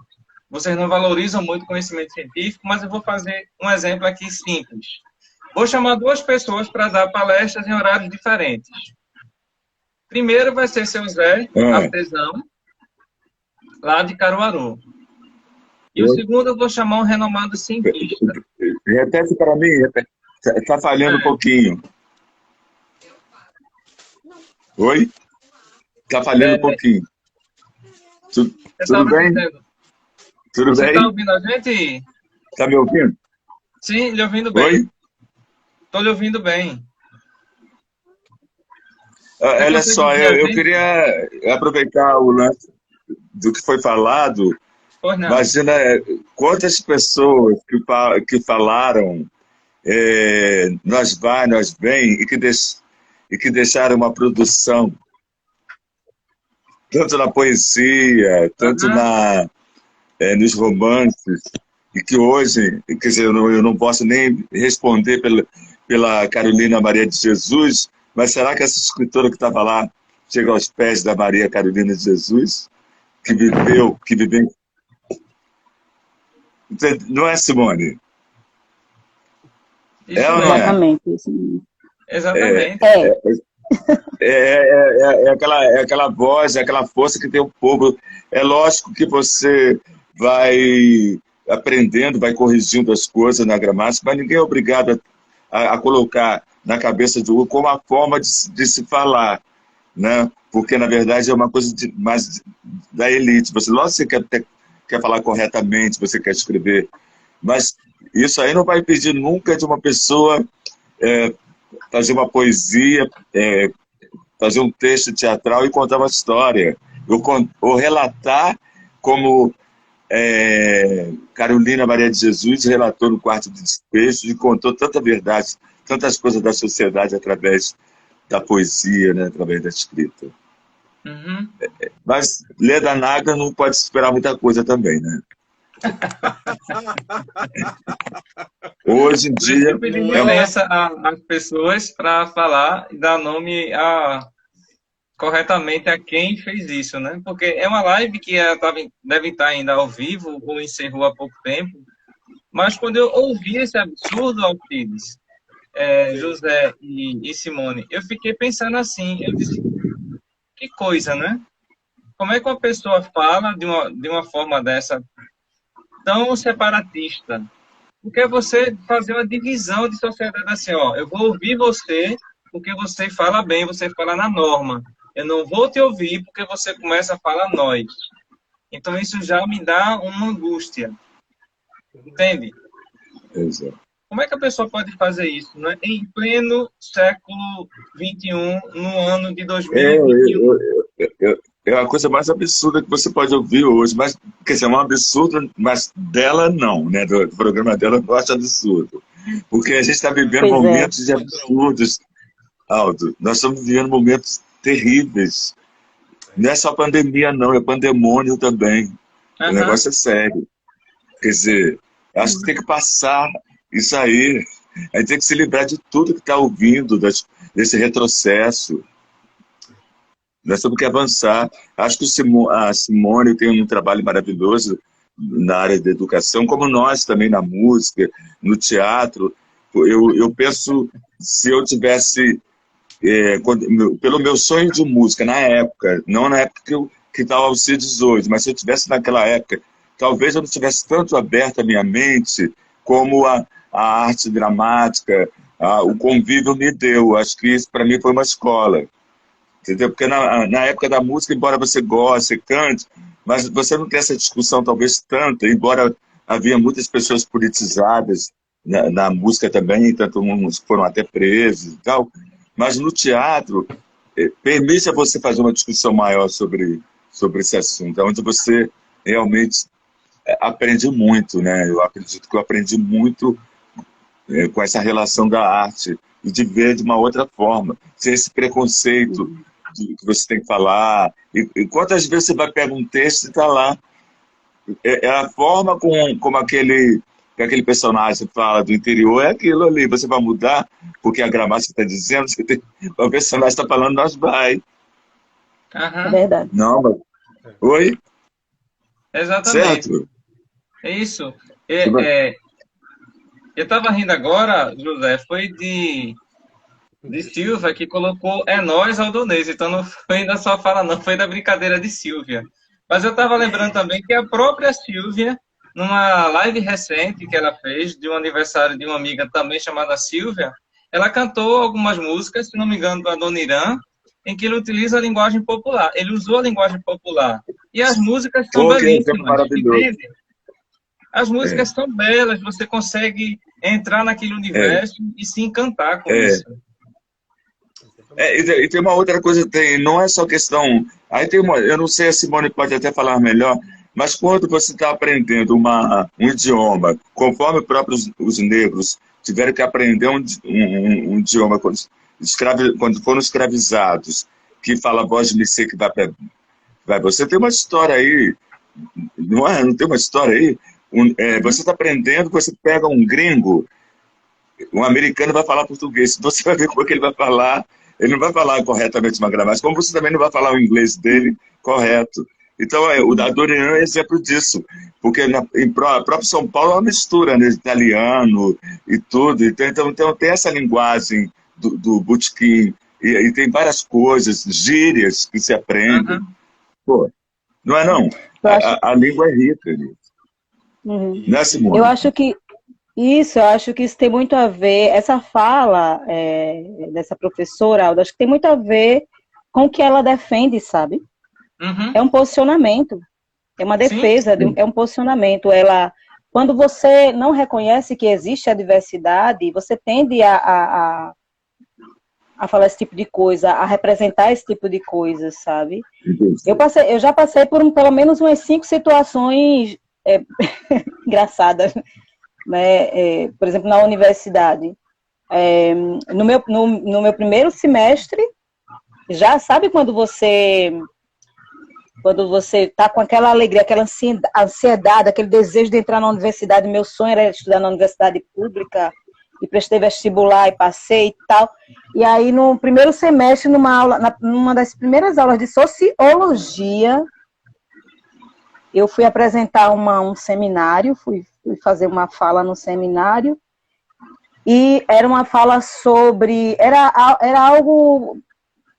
vocês não valorizam muito o conhecimento científico, mas eu vou fazer um exemplo aqui simples. Vou chamar duas pessoas para dar palestras em horários diferentes. Primeiro vai ser seu Zé, artesão, lá de Caruaru. E o segundo eu vou chamar um renomado cientista. Repete para mim, está falhando um pouquinho. Oi? Está falhando um pouquinho. Tudo bem? Tudo Você bem? está ouvindo a gente? Está me ouvindo? Sim, lhe ouvindo bem. Oi? Estou lhe ouvindo bem. Olha só, eu queria aproveitar o lance do que foi falado. Imagina quantas pessoas que falaram nós vai, nós vem, e que deixaram uma produção, tanto na poesia, tanto nos romances, e que hoje, quer dizer, eu não posso nem responder pela Carolina Maria de Jesus, mas será que essa escritora que estava lá chega aos pés da Maria Carolina de Jesus, que viveu... Não é, Simone? Exatamente. Exatamente. É aquela voz, é aquela força que tem o povo. É lógico que você vai aprendendo, vai corrigindo as coisas na gramática, mas ninguém é obrigado a colocar na cabeça de como a forma de se falar, né? porque na verdade é uma coisa mais da elite. Você quer falar corretamente, você quer escrever, mas isso aí não vai impedir nunca de uma pessoa fazer uma poesia, fazer um texto teatral e contar uma história, ou relatar como Carolina Maria de Jesus relatou no Quarto de Despejo e contou tanta verdade, tantas coisas da sociedade através da poesia, né, através da escrita. Uhum. Mas Leda Nagel não pode esperar muita coisa também, né? Hoje em Por isso que dia eu pedi licença às pessoas para falar e dar nome corretamente a quem fez isso, né? Porque é uma live que deve estar ainda ao vivo ou encerrou há pouco tempo, mas quando eu ouvi esse absurdo, Alcides, José e Simone, eu fiquei pensando assim, eu disse, que coisa, né? Como é que uma pessoa fala de uma forma dessa tão separatista? Porque você fazer uma divisão de sociedade assim, ó, eu vou ouvir você porque você fala bem, você fala na norma. Eu não vou te ouvir porque você começa a falar nós. Então isso já me dá uma angústia. Entende? Exato. Como é que a pessoa pode fazer isso, né? Em pleno século XXI, no ano de 2021? É a coisa mais absurda que você pode ouvir hoje, mas, quer dizer, é um absurdo, mas dela não, né? Do programa dela eu não acho absurdo. Porque a gente está vivendo momentos de absurdos, Aldo. Nós estamos vivendo momentos terríveis. Não é só pandemia, não, é pandemônio também. O negócio é sério. Quer dizer, acho que tem que passar isso aí. A gente tem que se livrar de tudo que está ouvindo, desse retrocesso. Nós temos que avançar. Acho que a Simone tem um trabalho maravilhoso na área da educação, como nós também na música, no teatro. Eu penso, se eu tivesse, pelo meu sonho de música, na época, não na época que está o Alcides hoje, mas se eu tivesse naquela época, talvez eu não tivesse tanto aberto a minha mente como a arte dramática, o convívio me deu. Acho que isso para mim foi uma escola. Entendeu? Porque na época da música, embora você goste, você cante, mas você não tem essa discussão talvez tanto, embora havia muitas pessoas politizadas na música também, tanto uns foram até presos e tal, mas no teatro permite a você fazer uma discussão maior sobre esse assunto, onde você realmente aprende muito, né? Eu acredito que eu aprendi muito com essa relação da arte e de ver de uma outra forma, sem esse preconceito que você tem que falar. E quantas vezes você vai pegar um texto e está lá? É a forma como aquele personagem fala do interior, é aquilo ali. Você vai mudar porque a gramática está dizendo, o personagem está falando, nós vai. É verdade. Não, mas... Oi? Exatamente. Certo? É isso. Eu estava rindo agora, José, foi de Silvia que colocou "é nós, Aldonês", então não foi da sua fala não, foi da brincadeira de Silvia. Mas eu estava lembrando também que a própria Silvia, numa live recente que ela fez, de um aniversário de uma amiga também chamada Silvia, ela cantou algumas músicas, se não me engano, da Dona Irã, em que ele utiliza a linguagem popular. Ele usou a linguagem popular. E as músicas são belíssimas. Maravilhoso. As músicas são belas, você consegue entrar naquele universo e se encantar com isso. E tem uma outra coisa, não é só questão... Aí eu não sei, a Simone pode até falar melhor, mas quando você está aprendendo um idioma, conforme os negros tiveram que aprender um idioma quando foram escravizados, que fala voz de Missê que vai você tem uma história aí, não tem uma história aí? Você está aprendendo, você pega um gringo, um americano vai falar português, você vai ver como é que ele vai falar. Ele não vai falar corretamente uma gramática, como você também não vai falar o inglês dele correto. Então, o da Dorian é exemplo disso, porque em próprio São Paulo é uma mistura, né, italiano e tudo, então tem essa linguagem do botequim, e tem várias coisas, gírias que se aprendem. Pô, não é não? A língua é rica. Né, Simone? Eu acho que isso tem muito a ver, essa fala dessa professora, Alda, acho que tem muito a ver com o que ela defende, sabe? Uhum. É um posicionamento, é uma Sim. defesa, é um posicionamento. Quando você não reconhece que existe a diversidade, você tende a falar esse tipo de coisa, a representar esse tipo de coisa, sabe? Eu já passei por pelo menos umas 5 situações engraçadas, né? Por exemplo, na universidade. No meu primeiro semestre, já sabe quando você está com aquela alegria, aquela ansiedade, aquele desejo de entrar na universidade. Meu sonho era estudar na universidade pública, e prestei vestibular e passei e tal. E aí, no primeiro semestre, numa das primeiras aulas de sociologia, eu fui apresentar um seminário, fui fazer uma fala no seminário, e era uma fala sobre... Era algo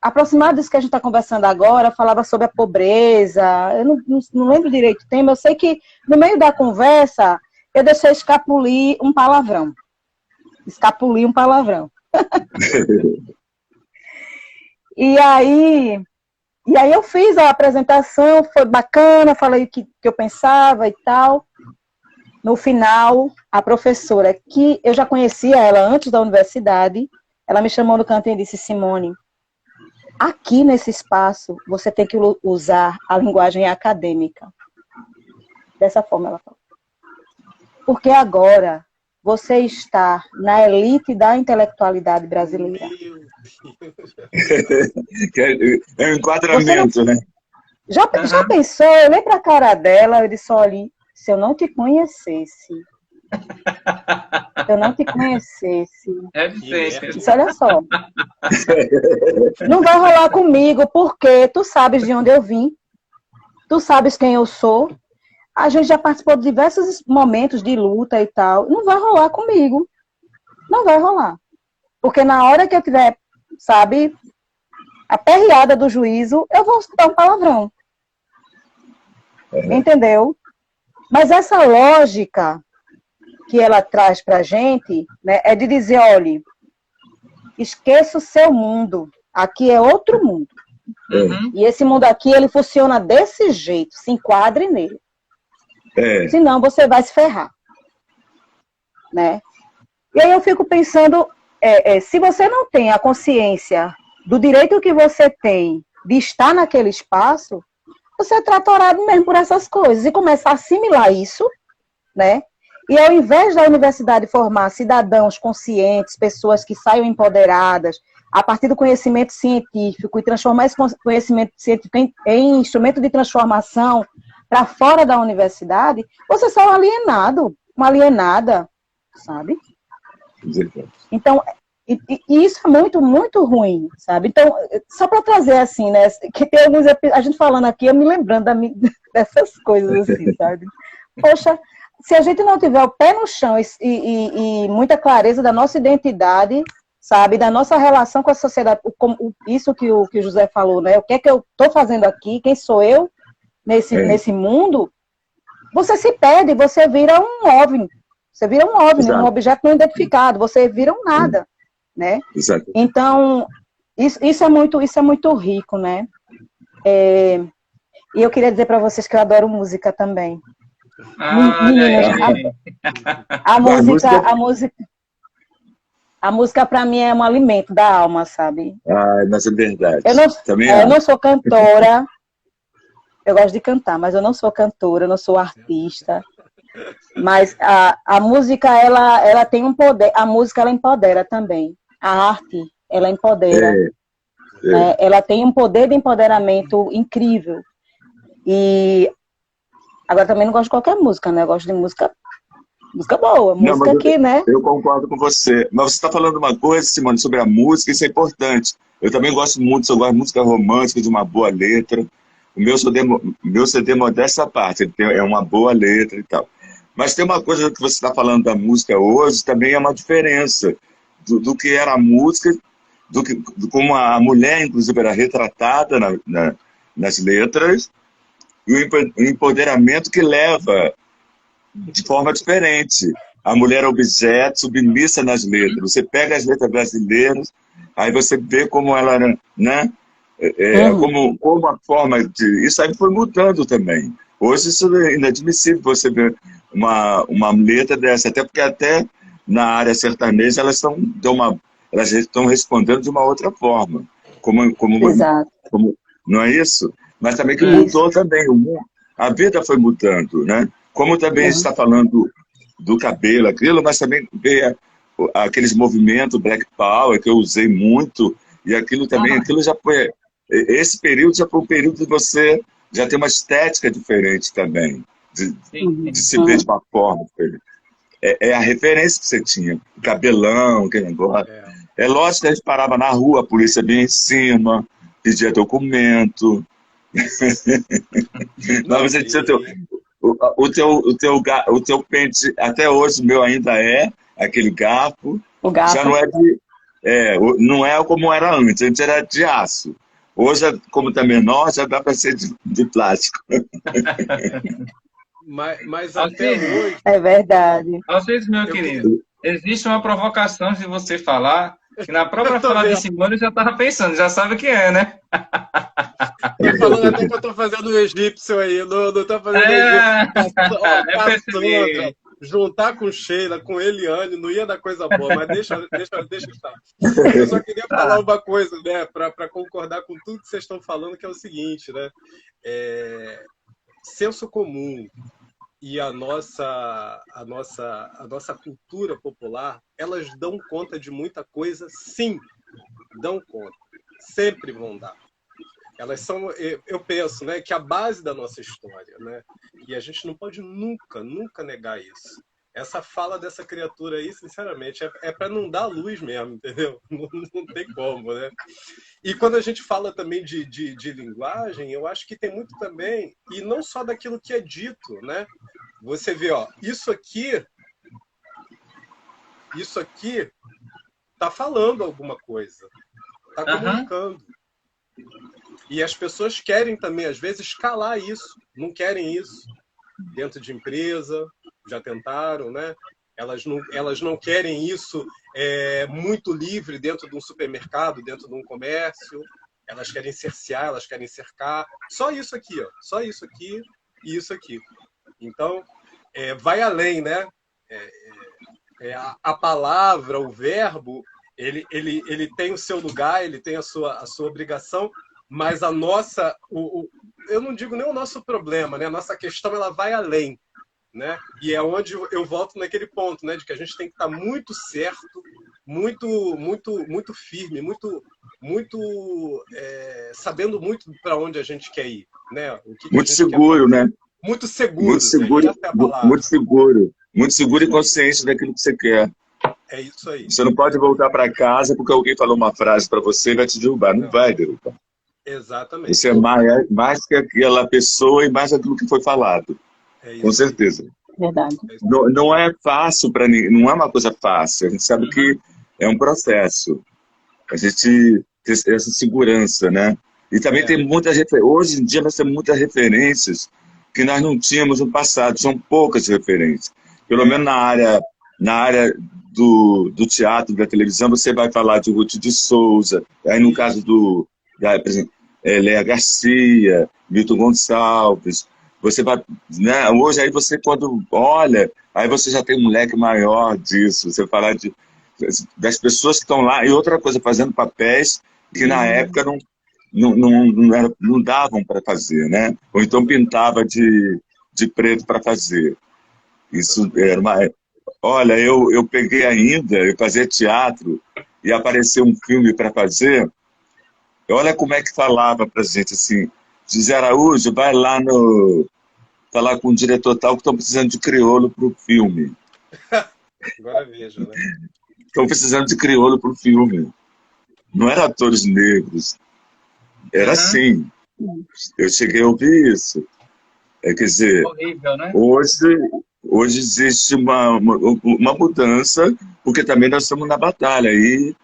aproximado disso que a gente está conversando agora, falava sobre a pobreza. Eu não lembro direito o tema. Eu sei que, no meio da conversa, eu deixei escapulir um palavrão. E aí eu fiz a apresentação, foi bacana, falei o que eu pensava e tal. No final, a professora, que eu já conhecia ela antes da universidade, ela me chamou no canto e disse: Simone, aqui nesse espaço você tem que usar a linguagem acadêmica. Dessa forma ela falou. Porque agora você está na elite da intelectualidade brasileira. É um enquadramento, né? Já pensou? Eu olhei para a cara dela, eu disse: olha, se eu não te conhecesse, É difícil. Disse, olha só, não vai rolar comigo, porque tu sabes de onde eu vim, tu sabes quem eu sou, a gente já participou de diversos momentos de luta e tal, não vai rolar comigo, não vai rolar. Porque na hora que eu tiver, sabe, a perreada do juízo, eu vou escutar um palavrão. Entendeu? Mas essa lógica que ela traz pra gente, né, é de dizer: olha, esqueça o seu mundo, aqui é outro mundo. E esse mundo aqui, ele funciona desse jeito, se enquadre nele. Senão você vai se ferrar. Né? E aí eu fico pensando, se você não tem a consciência do direito que você tem de estar naquele espaço, você é tratorado mesmo por essas coisas e começa a assimilar isso, né? E ao invés da universidade formar cidadãos conscientes, pessoas que saiam empoderadas a partir do conhecimento científico e transformar esse conhecimento científico em instrumento de transformação para fora da universidade, você é um alienado, uma alienada, sabe? Então, e isso é muito, muito ruim, sabe? Então, só para trazer assim, né, que tem alguns a gente falando aqui, eu me lembrando dessas coisas assim, sabe? Poxa, se a gente não tiver o pé no chão e muita clareza da nossa identidade, sabe, da nossa relação com a sociedade, isso que o José falou, né? O que é que eu estou fazendo aqui? Quem sou eu nesse mundo? Você se perde, você vira um OVNI. Você vira um OVNI, um objeto não identificado. Você vira um nada, né? Exato. Então, isso é muito rico, né? E eu queria dizer para vocês que eu adoro música também. Meninas, a música para mim é um alimento da alma, sabe? Mas é verdade. Eu não sou cantora, eu gosto de cantar, mas eu não sou cantora, eu não sou artista. Mas a música, ela tem um poder, a música ela empodera também. A arte, ela empodera. Né? Ela tem um poder de empoderamento incrível. E agora também não gosto de qualquer música, né? Eu gosto de música boa, música aqui, né? Eu concordo com você. Mas você está falando uma coisa, Simone, sobre a música, isso é importante. Eu também gosto muito, eu gosto de música romântica, de uma boa letra. O meu CD modesta parte, é uma boa letra e tal. Mas tem uma coisa que você está falando da música hoje, também é uma diferença do que era a música, como a mulher, inclusive, era retratada nas letras, e o empoderamento que leva de forma diferente. A mulher é objeto, submissa nas letras. Você pega as letras brasileiras, aí você vê como ela, né? Como a forma de... Isso aí foi mudando também. Hoje isso é inadmissível você ver uma letra dessa, até porque até na área sertaneja elas estão respondendo de uma outra forma. Exato. Não é isso? Mas também que Isso. mudou também. A vida foi mudando, né? Como também a gente está falando do cabelo, aquilo, mas também ver aqueles movimentos Black Power que eu usei muito, e aquilo também, aquilo já foi... Esse período já foi um período de você já ter uma estética diferente também, de se ver de uma forma diferente. É a referência que você tinha, o cabelão, aquele negócio. É lógico que a gente parava na rua, a polícia bem em cima, pedia documento. Mas você tinha o teu pente, até hoje o meu ainda é aquele garfo. O garfo. Já não é como era antes era de aço. Hoje, como está menor, já dá para ser de plástico. Mas até hoje... É verdade. Vocês, meu querido, existe uma provocação de você falar, que na própria fala de Simone eu já estava pensando, já sabe o que é, né? Tô falando até que eu tô fazendo o egípcio aí, não tô fazendo o egípcio. Juntar com Sheila, com Eliane, não ia dar coisa boa, mas deixa estar. Eu só queria falar uma coisa, né, para concordar com tudo que vocês estão falando, que é o seguinte, né? Senso comum e a nossa cultura popular, elas dão conta de muita coisa, sim, dão conta. Sempre vão dar. Elas são, eu penso, né, que a base da nossa história, né? E a gente não pode nunca negar isso. Essa fala dessa criatura aí, sinceramente, é para não dar luz mesmo, entendeu? Não tem como, né? E quando a gente fala também de linguagem, eu acho que tem muito também, e não só daquilo que é dito, né? Você vê, ó, isso aqui tá falando alguma coisa, tá comunicando. E as pessoas querem também, às vezes, calar isso, não querem isso. Dentro de empresa, já tentaram, né? Elas não querem isso muito livre dentro de um supermercado, dentro de um comércio. Elas querem cercear, elas querem cercar. Só isso aqui, ó. Só isso aqui e isso aqui. Então, vai além, né? A palavra, o verbo, ele tem o seu lugar, ele tem a sua obrigação, mas a nossa... eu não digo nem o nosso problema, né? A nossa questão, ela vai além, né? E é onde eu volto naquele ponto, né? De que a gente tem que estar muito certo, muito firme, sabendo muito para onde a gente quer ir, né? Muito seguro, né? Muito seguro. Muito seguro, essa é a palavra. Muito seguro e consciente daquilo que você quer. É isso aí. Você não pode voltar para casa porque alguém falou uma frase para você e vai te derrubar. Não vai derrubar. Exatamente. Você é mais que aquela pessoa e mais aquilo que foi falado. Com certeza. Verdade. Não é fácil para ninguém, não é uma coisa fácil. A gente sabe que é um processo. A gente tem essa segurança, né? E também tem muitas referências. Hoje em dia nós temos muitas referências que nós não tínhamos no passado. São poucas referências. Pelo menos na área do teatro, da televisão, você vai falar de Ruth de Souza. Aí no caso por exemplo, Léa Garcia, Milton Gonçalves. Você vai, né? Hoje aí você quando olha, aí você já tem um leque maior disso. Você falar das pessoas que estão lá e outra coisa, fazendo papéis que na época não davam para fazer, né? Ou então pintava de preto para fazer. Isso era uma... Olha, eu peguei ainda, eu fazia teatro e apareceu um filme para fazer. Olha como é que falava pra gente assim, José Araújo, vai lá falar com o diretor tal que estão precisando de crioulo pro filme. Agora veja, né? Estão precisando de crioulo pro filme. Não eram atores negros. Era assim. Eu cheguei a ouvir isso. Quer dizer, horrível, né? hoje existe uma mudança, porque também nós estamos na batalha aí.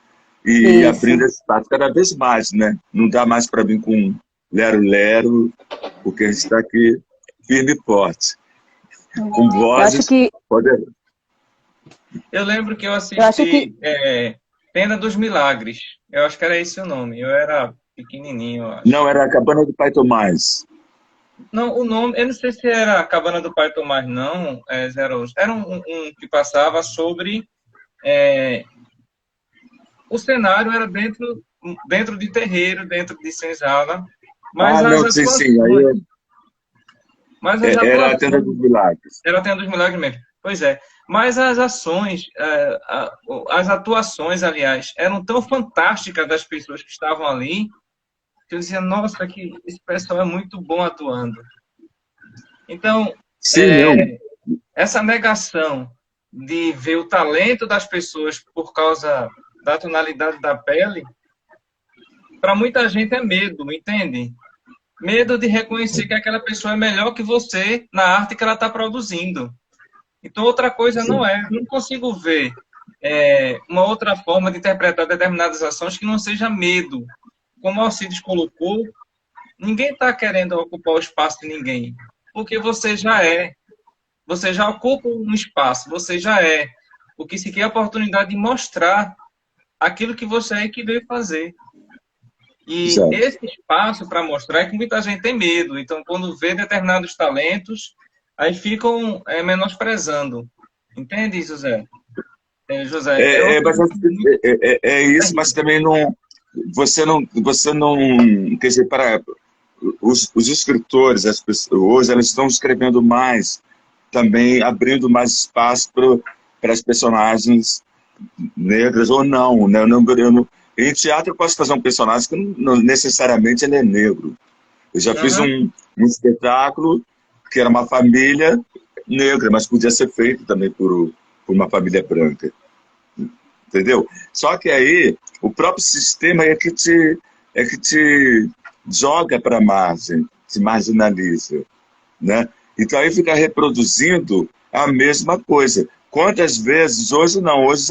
E abrindo esse espaço cada vez mais, né? Não dá mais para vir com lero-lero, porque a gente está aqui firme e forte. Com vozes poderosas. Eu lembro que eu assisti Tenda dos Milagres. Eu acho que era esse o nome. Eu era pequenininho, eu acho. Não, era a Cabana do Pai Tomás. Não, o nome, eu não sei se era Cabana do Pai Tomás, não, Zero. Era um que passava sobre... o cenário era dentro de terreiro, dentro de senzala, mas as Não, sim, atuações... sim. Aí Mas as era a atuações... Tenda dos Milagres. Era a Tenda dos Milagres mesmo. Pois é. Mas as ações, as atuações, aliás, eram tão fantásticas das pessoas que estavam ali, que eu dizia, nossa, que esse pessoal é muito bom atuando. Então, Sim, não. essa negação de ver o talento das pessoas por causa da tonalidade da pele, para muita gente é medo, entende? Medo de reconhecer que aquela pessoa é melhor que você na arte que ela está produzindo. Então, outra coisa não é. Eu não consigo ver uma outra forma de interpretar determinadas ações que não seja medo. Como o Alcides colocou, ninguém está querendo ocupar o espaço de ninguém, porque você já é. Você já ocupa um espaço, você já é. O que se quer é a oportunidade de mostrar aquilo que você é e que veio fazer. E Exato. esse espaço para mostrar é que muita gente tem medo. Então, quando vê determinados talentos, aí ficam menosprezando. Entende, José? José, É isso, mas também não. Você não. Quer dizer, para os escritores, as pessoas, hoje, elas estão escrevendo mais, também abrindo mais espaço para as personagens negras ou não, né? Em teatro eu posso fazer um personagem que não necessariamente ele é negro. Eu já fiz um espetáculo que era uma família negra, mas podia ser feito também por uma família branca. Entendeu? Só que aí o próprio sistema é que te joga para a margem, te marginaliza, né? Então aí fica reproduzindo a mesma coisa. Quantas vezes, hoje não, hoje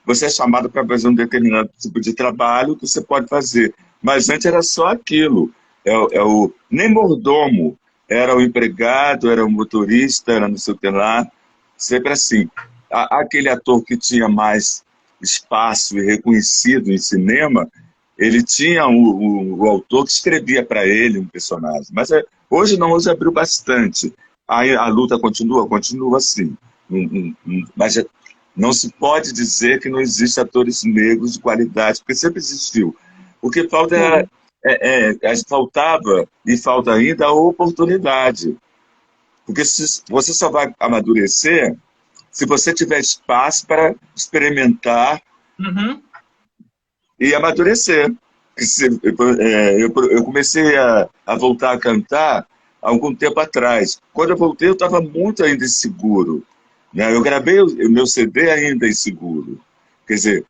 você é chamado para fazer um determinado tipo de trabalho que você pode fazer, mas antes era só aquilo. Nem mordomo, era o empregado, era o motorista, era não sei o que lá, sempre assim. Aquele ator que tinha mais espaço e reconhecido em cinema, ele tinha o autor que escrevia para ele um personagem. Mas hoje não, hoje abriu bastante. Aí a luta continua assim. Mas não se pode dizer que não existem atores negros de qualidade, porque sempre existiu. O que falta faltava e falta ainda a oportunidade. Porque você só vai amadurecer se você tiver espaço para experimentar e amadurecer. Eu comecei a voltar a cantar há algum tempo atrás. Quando eu voltei, eu estava muito ainda inseguro, né? Eu gravei o meu CD ainda inseguro. Quer dizer,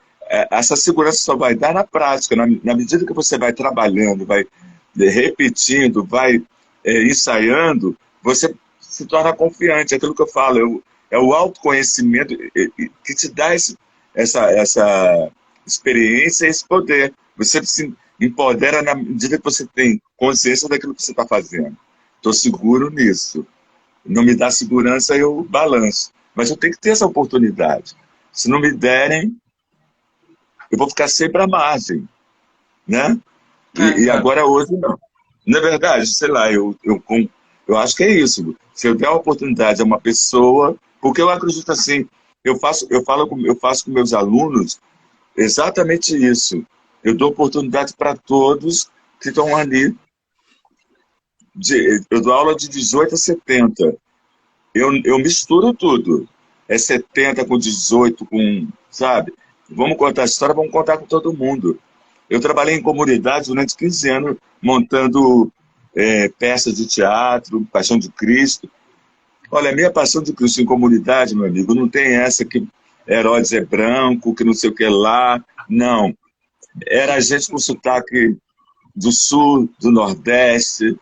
essa segurança só vai dar na prática, na medida que você vai trabalhando, vai repetindo, vai ensaiando, você se torna confiante. É aquilo que eu falo, é o autoconhecimento que te dá essa experiência e esse poder. Você se empodera na medida que você tem consciência daquilo que você está fazendo. Estou seguro nisso. Não me dá segurança, eu balanço. Mas eu tenho que ter essa oportunidade. Se não me derem, eu vou ficar sempre à margem, né? E agora, hoje, não. Na verdade, sei lá, eu acho que é isso. Se eu der a oportunidade a uma pessoa... Porque eu acredito assim, eu faço com meus alunos exatamente isso. Eu dou oportunidade para todos que estão ali. Eu dou aula de 18 a 70. Eu misturo tudo. É 70 com 18, sabe? Vamos contar a história, vamos contar com todo mundo. Eu trabalhei em comunidades durante 15 anos, montando peças de teatro, Paixão de Cristo. Olha, a minha Paixão de Cristo em comunidade, meu amigo, não tem essa que Herodes é branco, que não sei o que lá. Não. Era gente com sotaque do sul, do nordeste.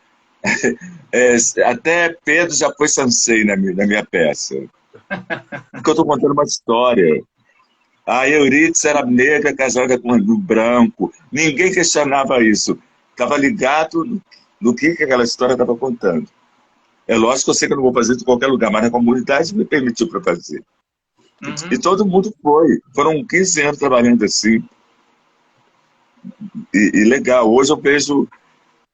Até Pedro já foi Sansei na minha peça. Porque eu estou contando uma história. A Eurídice era negra, casada com um branco. Ninguém questionava isso. Estava ligado no que aquela história estava contando. É lógico que eu sei que eu não vou fazer isso em qualquer lugar, mas na comunidade me permitiu para fazer. E todo mundo foi. Foram 15 anos trabalhando assim. e legal. Hoje eu vejo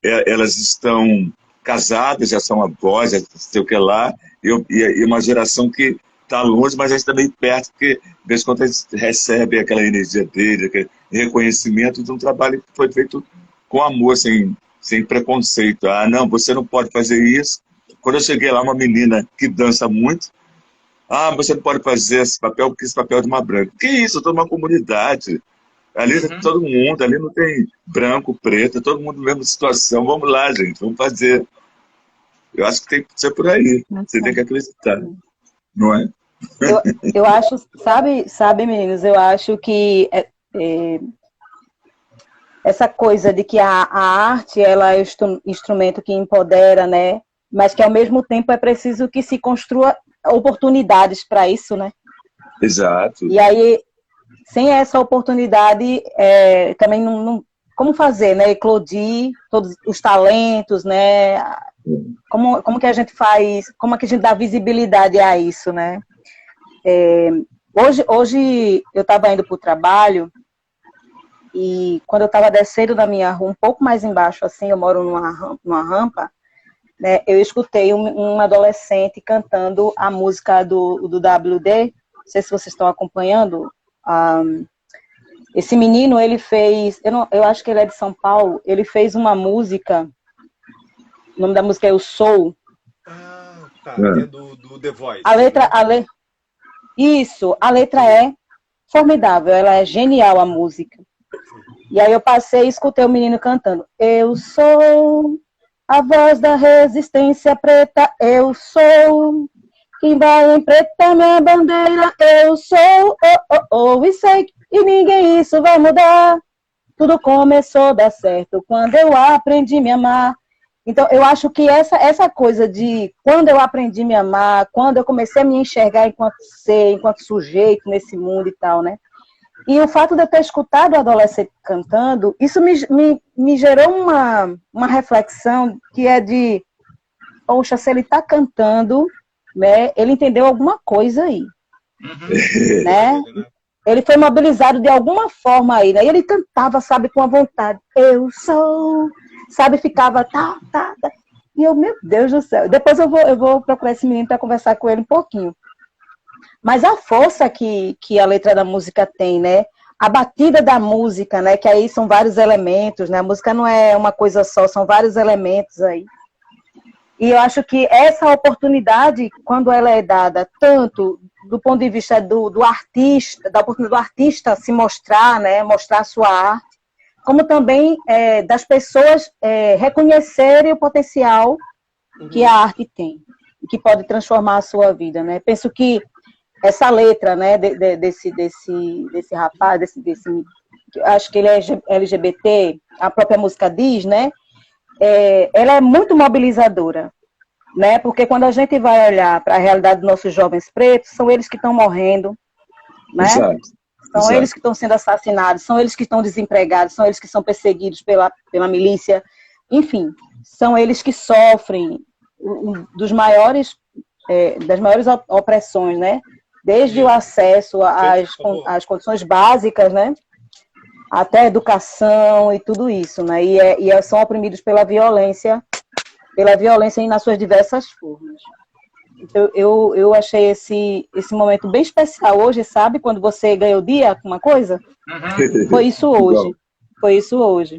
elas estão casadas, já são avós, já sei o que lá, e uma geração que está longe, mas a gente está meio perto, porque de vez em quando a gente recebe aquela energia dele, aquele reconhecimento de um trabalho que foi feito com amor, sem preconceito. Ah, não, você não pode fazer isso. Quando eu cheguei lá, uma menina que dança muito, ah, você não pode fazer esse papel, porque esse papel é de uma branca. Que isso? Eu estou numa comunidade. Ali todo mundo, ali não tem branco, preto, todo mundo na mesma situação. Vamos lá, gente, vamos fazer. Eu acho que tem que ser por aí. Você tem que acreditar, não é? Eu acho, sabe, meninos, eu acho que essa coisa de que a arte ela é o instrumento que empodera, né? Mas que ao mesmo tempo é preciso que se construa oportunidades para isso, né? Exato. E aí, sem essa oportunidade, também não como fazer, né? Eclodir todos os talentos, né? Como que a gente faz, como é que a gente dá visibilidade a isso, né? Hoje eu estava indo para o trabalho e quando eu estava descendo da minha rua, um pouco mais embaixo, assim, eu moro numa rampa, né? Eu escutei um adolescente cantando a música do WD, não sei se vocês estão acompanhando. Esse menino, ele fez, eu acho que ele é de São Paulo, ele fez uma música, o nome da música é O Soul. Ah, tá, é do The Voice. Isso, a letra é formidável, ela é genial, a música. E aí eu passei e escutei o menino cantando. Eu sou a voz da resistência preta, eu sou quem vai empretar minha bandeira, eu sou, e sei que ninguém isso vai mudar. Tudo começou a dar certo quando eu aprendi a me amar. Então, eu acho que essa coisa de quando eu aprendi a me amar, quando eu comecei a me enxergar enquanto ser, enquanto sujeito nesse mundo e tal, né? E o fato de eu ter escutado o adolescente cantando, isso me gerou uma reflexão que é de, poxa, se ele está cantando, né, ele entendeu alguma coisa aí, né? Ele foi mobilizado de alguma forma aí, né? E ele cantava, sabe, com a vontade. Eu sou, sabe, ficava tá. E eu, meu Deus do céu. Depois eu vou procurar esse menino para conversar com ele um pouquinho. Mas a força que a letra da música tem, né? A batida da música, né? Que aí são vários elementos, né? A música não é uma coisa só, são vários elementos aí. E eu acho que essa oportunidade, quando ela é dada, tanto do ponto de vista do artista, da oportunidade do artista se mostrar, né? Mostrar a sua arte, como também das pessoas reconhecerem o potencial que a arte tem, e que pode transformar a sua vida, né? Penso que essa letra, né, desse rapaz, acho que ele é LGBT, a própria música diz, né? Ela é muito mobilizadora, né? Porque quando a gente vai olhar para a realidade dos nossos jovens pretos, são eles que estão morrendo, né? Exato. São eles que estão sendo assassinados, são eles que estão desempregados, são eles que são perseguidos pela milícia, enfim, são eles que sofrem das maiores opressões, né? Desde o acesso às condições básicas, né? Até a educação e tudo isso, né? E são oprimidos pela violência nas suas diversas formas. Então, eu achei esse momento bem especial hoje, sabe? Quando você ganhou o dia com uma coisa. Foi isso hoje. Foi isso hoje.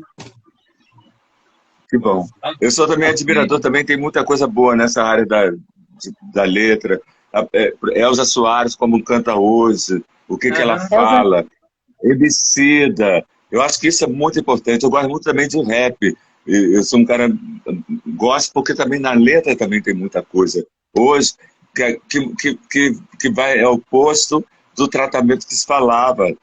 Que bom. Eu sou também admirador, também tem muita coisa boa nessa área da letra. Elza Soares, como canta hoje, o que ela fala, Emicida. Eu acho que isso é muito importante. Eu gosto muito também de rap. Eu sou um cara, gosto porque também na letra também tem muita coisa. Hoje, que vai ao oposto do tratamento que se falava,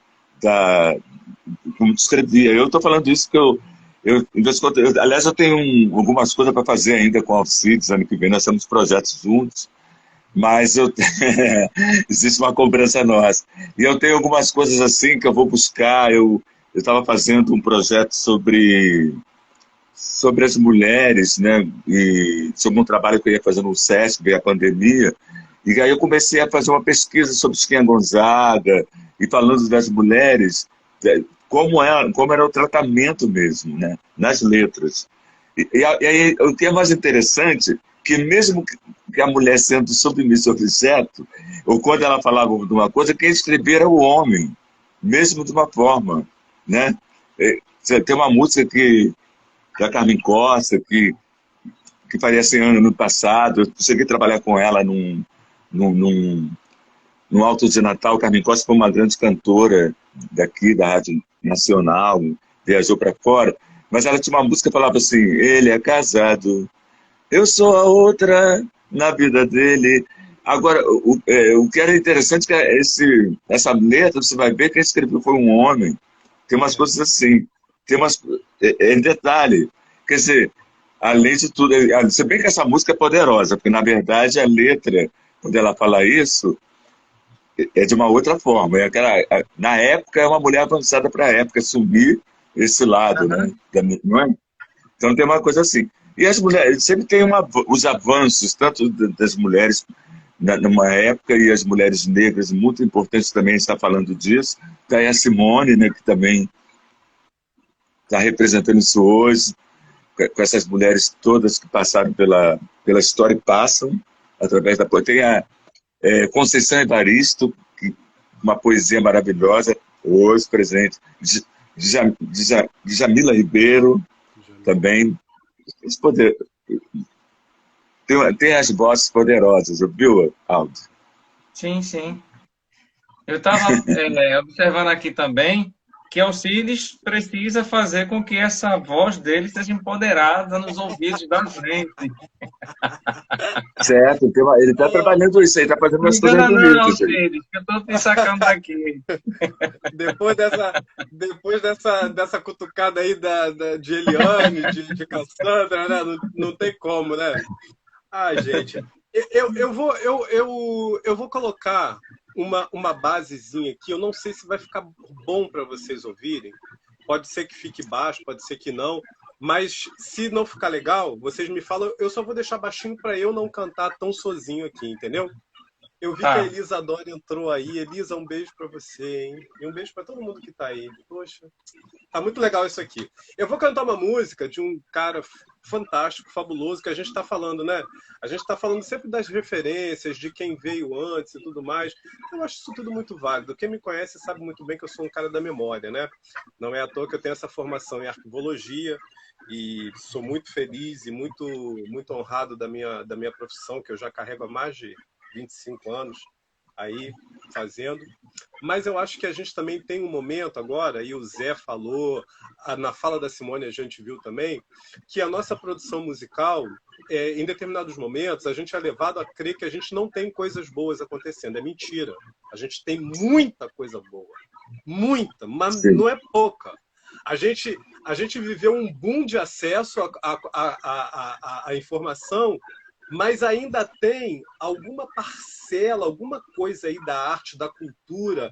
como descrevia. Eu estou falando isso porque aliás, eu tenho algumas coisas para fazer ainda com o Alcides, ano que vem nós temos projetos juntos. Mas existe uma cobrança nossa. E eu tenho algumas coisas assim que eu vou buscar. Eu estava fazendo um projeto sobre as mulheres, né? E sobre um trabalho que eu ia fazer no SESC, veio a pandemia. E aí eu comecei a fazer uma pesquisa sobre Chiquinha Gonzaga, e falando das mulheres, como era o tratamento mesmo, né? Nas letras. E aí, o que é mais interessante, que mesmo que a mulher sendo submissa ao objeto, ou quando ela falava de uma coisa, quem escrevia era o homem, mesmo de uma forma, né? Tem uma música da Carmen Costa, que faria 100 anos no passado, eu cheguei a trabalhar com ela no Alto de Natal. Carmen Costa foi uma grande cantora daqui, da Rádio Nacional, viajou para fora, mas ela tinha uma música que falava assim: ele é casado, eu sou a outra na vida dele. Agora, o que era interessante é que essa letra, você vai ver que quem escreveu foi um homem. Tem umas coisas assim, tem umas, em detalhe, quer dizer, além de tudo, se bem que essa música é poderosa, porque na verdade a letra, quando ela fala isso, é de uma outra forma. Na época, é uma mulher avançada para a época, assumir esse lado, né? Não é? Então tem uma coisa assim. E as mulheres, sempre tem os avanços, tanto das mulheres numa época, e as mulheres negras, muito importante também estar falando disso. Daí a Simone, né, que também está representando isso hoje, com essas mulheres todas que passaram pela história e passam através da poesia. Tem a Conceição Evaristo, uma poesia maravilhosa, hoje presente. Djamila Ribeiro, também. Esse poder, tem as vozes poderosas, viu, Aldo? Sim, sim. Eu estava observando aqui também que Alcides precisa fazer com que essa voz dele seja empoderada nos ouvidos da gente. Certo, ele está trabalhando isso aí, está fazendo Não me umas coisas engana não, bonitas aí. Alcides, que eu estou te sacando aqui. Depois dessa cutucada aí de Eliane, de Cassandra, né? Não tem como, né? Ah, gente, eu vou colocar uma basezinha aqui. Eu não sei se vai ficar bom para vocês ouvirem. Pode ser que fique baixo, pode ser que não. Mas se não ficar legal, vocês me falam. Eu só vou deixar baixinho para eu não cantar tão sozinho aqui, entendeu? Eu vi que a Elisa Dória entrou aí. Elisa, um beijo para você, hein? E um beijo para todo mundo que tá aí. Poxa, tá muito legal isso aqui. Eu vou cantar uma música de um cara fantástico, fabuloso, que a gente está falando, né? A gente está falando sempre das referências, de quem veio antes e tudo mais. Eu acho isso tudo muito válido. Quem me conhece sabe muito bem que eu sou um cara da memória, né? Não é à toa que eu tenho essa formação em arquivologia e sou muito feliz e muito, muito honrado da minha profissão, que eu já carrego há mais de 25 anos aí fazendo. Mas eu acho que a gente também tem um momento agora, e o Zé falou, na fala da Simone a gente viu também, que a nossa produção musical, em determinados momentos, a gente é levado a crer que a gente não tem coisas boas acontecendo. É mentira. A gente tem muita coisa boa. Muita, mas Sim. não é pouca. A gente viveu um boom de acesso à informação, mas ainda tem alguma parcela, alguma coisa aí da arte, da cultura,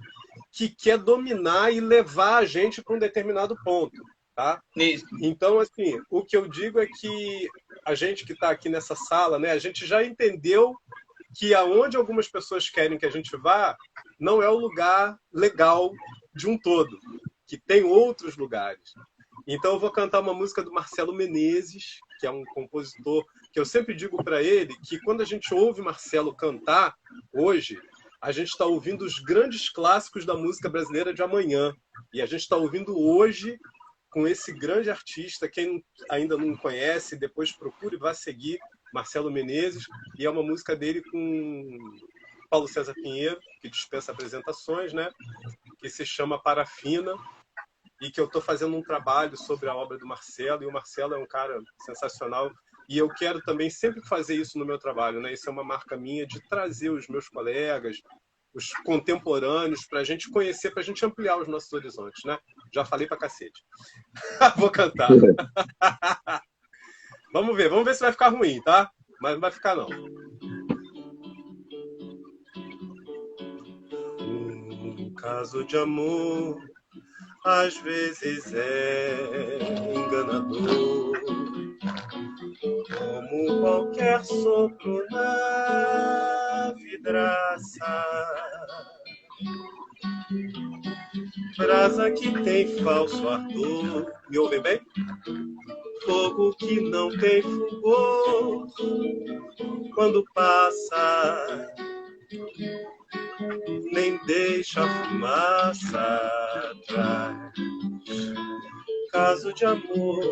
que quer dominar e levar a gente para um determinado ponto, tá? Isso. Então, assim, o que eu digo é que a gente que está aqui nessa sala, né, a gente já entendeu que aonde algumas pessoas querem que a gente vá, não é o lugar legal de um todo, que tem outros lugares. Então eu vou cantar uma música do Marcelo Menezes, que é um compositor que eu sempre digo para ele que quando a gente ouve Marcelo cantar hoje, a gente está ouvindo os grandes clássicos da música brasileira de amanhã. E a gente está ouvindo hoje com esse grande artista. Quem ainda não conhece, depois procure e vá seguir Marcelo Menezes. E é uma música dele com Paulo César Pinheiro, que dispensa apresentações, né? Que se chama Parafina. E que eu estou fazendo um trabalho sobre a obra do Marcelo, e o Marcelo é um cara sensacional, e eu quero também sempre fazer isso no meu trabalho, né? Isso é uma marca minha, de trazer os meus colegas, os contemporâneos, para a gente conhecer, para a gente ampliar os nossos horizontes, né? Já falei pra cacete. Vou cantar. Vamos ver se vai ficar ruim, tá? Mas não vai ficar, não. Um caso de amor às vezes é enganador, como qualquer sopro na vidraça. Brasa que tem falso ardor. Me ouvem bem? Fogo que não tem fulgor. Quando passa, nem deixa a fumaça atrás. Caso de amor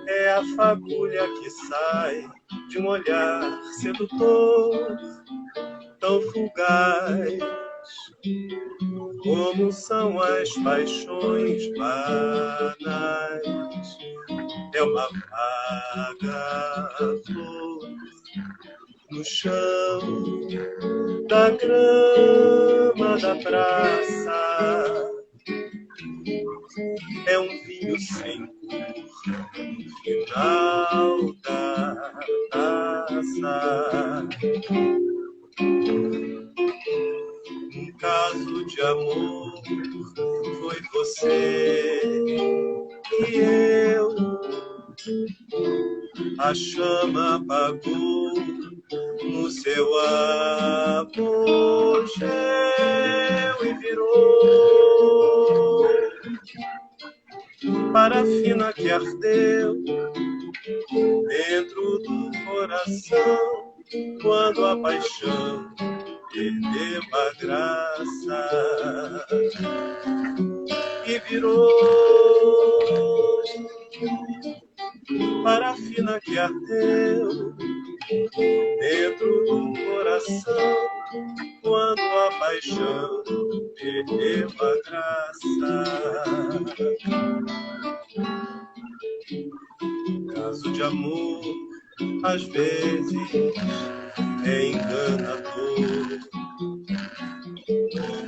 é a fagulha que sai de um olhar sedutor, tão fugaz como são as paixões banais. É uma vaga flor no chão da grama da praça. É um vinho sem cor no final da taça. Um caso de amor foi você e eu. A chama apagou no seu apogeu e virou parafina que ardeu dentro do coração quando a paixão perdeu a graça e virou parafina que ardeu dentro do coração quando a paixão perdeu a graça. Caso de amor às vezes é enganador,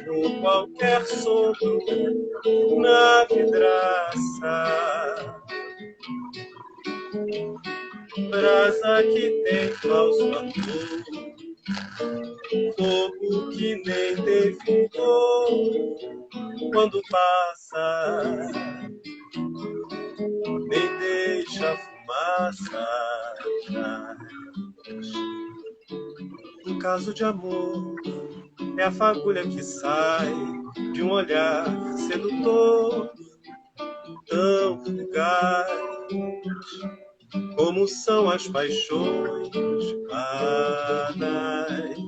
como qualquer sopro na vidraça. Brasa que tem falso ardor, fogo que nem tem fulgor. Quando passa, nem deixa a fumaça atrás. Um caso de amor é a fagulha que sai de um olhar sedutor, tão fugaz como são as paixões banais.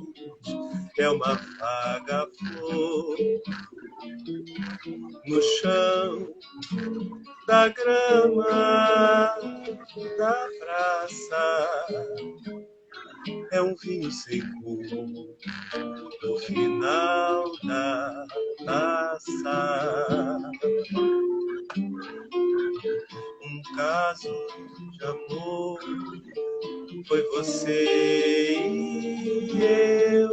É uma vaga flor no chão da grama da praça. É um vinho sem cor no final da taça. Um caso de amor foi você e eu.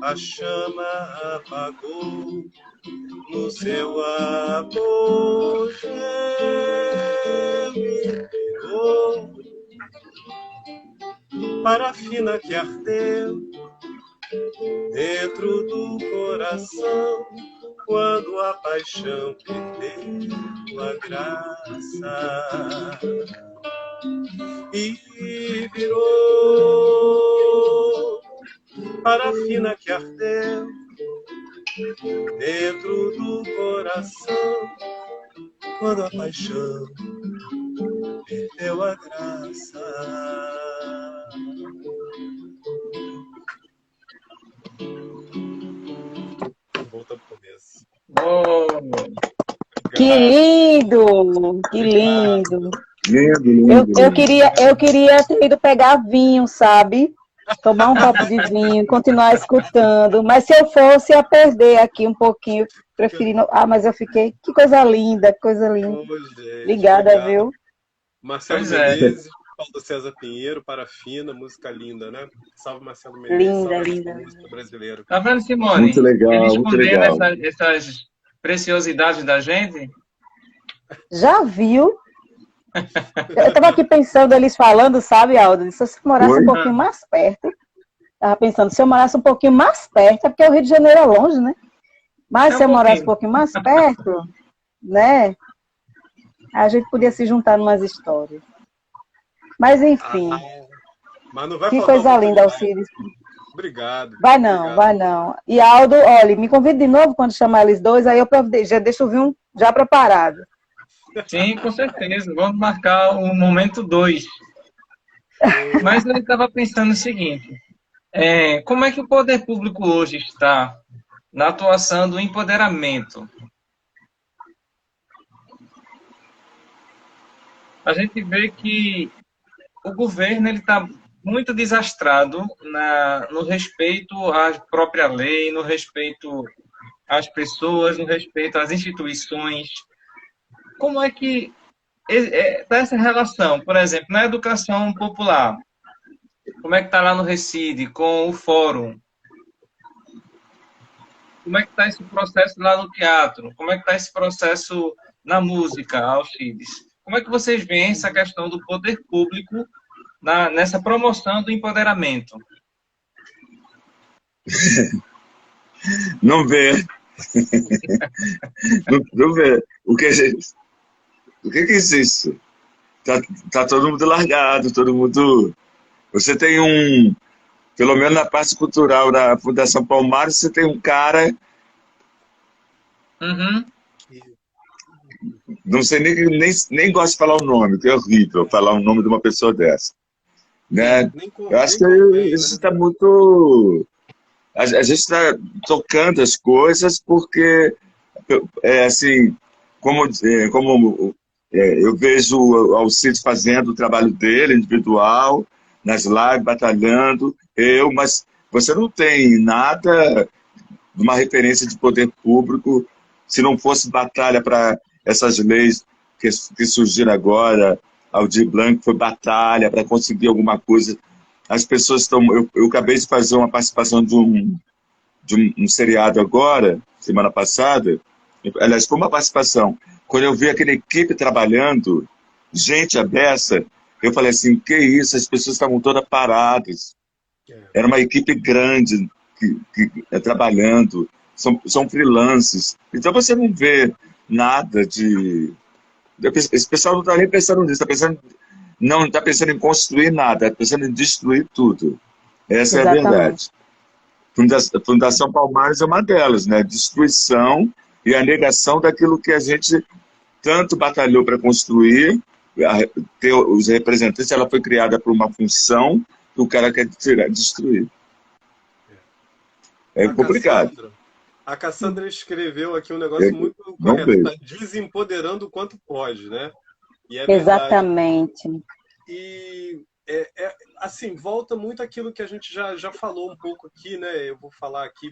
A chama apagou no seu apogeu e virou parafina que ardeu dentro do coração quando a paixão perdeu a graça e virou parafina que ardeu dentro do coração quando a paixão perdeu a graça. Volta pro começo. Oh, Que lindo! Que lindo! Lindo. Eu queria ter ido pegar vinho, sabe? Tomar um copo de vinho, continuar escutando. Mas se eu fosse, ia perder aqui um pouquinho. Preferindo. Ah, mas eu fiquei. Que coisa linda, que coisa linda. Obrigada, obrigado. viu? Marcelo Pois é. Menezes, Paulo César Pinheiro, Parafina, música linda, né? Salve Marcelo Menezes, Linda, salve linda. a música brasileira. tá vendo, Simone? Muito legal, Ele muito escondendo legal. essas preciosidades da gente. Já viu? Eu estava aqui pensando, eles falando, sabe, Aldo? Se eu morasse Oi? um pouquinho mais perto. Estava pensando, se eu morasse um pouquinho mais perto, é porque o Rio de Janeiro é longe, né? Mas É se eu um morasse um pouquinho. pouquinho mais perto, né? A gente podia se juntar em umas histórias. Mas enfim, Mas não vai que faltar coisa linda, oportunidade. Alcides. Obrigado. Vai não, Obrigado. vai não. E Aldo, olha, me convida de novo quando chamar eles dois, aí eu já deixo vir um já preparado. Sim, com certeza. Vamos marcar o momento 2. Mas eu estava pensando o seguinte: como é que o poder público hoje está na atuação do empoderamento? A gente vê que o governo está muito desastrado no respeito à própria lei, no respeito às pessoas, no respeito às instituições. Como é que está essa relação? Por exemplo, na educação popular, como é que está lá no Recide, com o fórum? Como é que está esse processo lá no teatro? Como é que está esse processo na música, Alcides? Como é que vocês veem essa questão do poder público nessa promoção do empoderamento? Não vê. Não vê. O que é isso? Tá todo mundo largado, todo mundo... Você tem pelo menos na parte cultural da Fundação Palmares, você tem um cara, Uhum. não sei nem gosto de falar o nome, que é horrível falar o nome de uma pessoa dessa. Né? Eu acho que isso está muito... A gente está tocando as coisas porque, assim, como eu vejo o Alcides fazendo o trabalho dele, individual, nas lives, batalhando, mas você não tem nada de uma referência de poder público, se não fosse batalha para essas leis que surgiram agora, Aldir Blanc foi batalha para conseguir alguma coisa. As pessoas estão... Eu acabei de fazer uma participação de um seriado agora, semana passada, aliás, foi uma participação. Quando eu vi aquela equipe trabalhando, gente a beça, eu falei assim, que isso, as pessoas estavam todas paradas. Era uma equipe grande trabalhando, são freelances. Então você não vê nada de... Esse pessoal não está nem pensando nisso, não está pensando em construir nada, está pensando em destruir tudo. Essa Exatamente. É a verdade. A Fundação Palmares é uma delas, né? Destruição e a negação daquilo que a gente tanto batalhou para construir, ter os representantes. Ela foi criada por uma função que o cara quer destruir. É complicado. A Cassandra escreveu aqui um negócio muito correto. Está desempoderando o quanto pode, né? E é exatamente. Verdade. E assim, volta muito aquilo que a gente já falou um pouco aqui, né? Eu vou falar aqui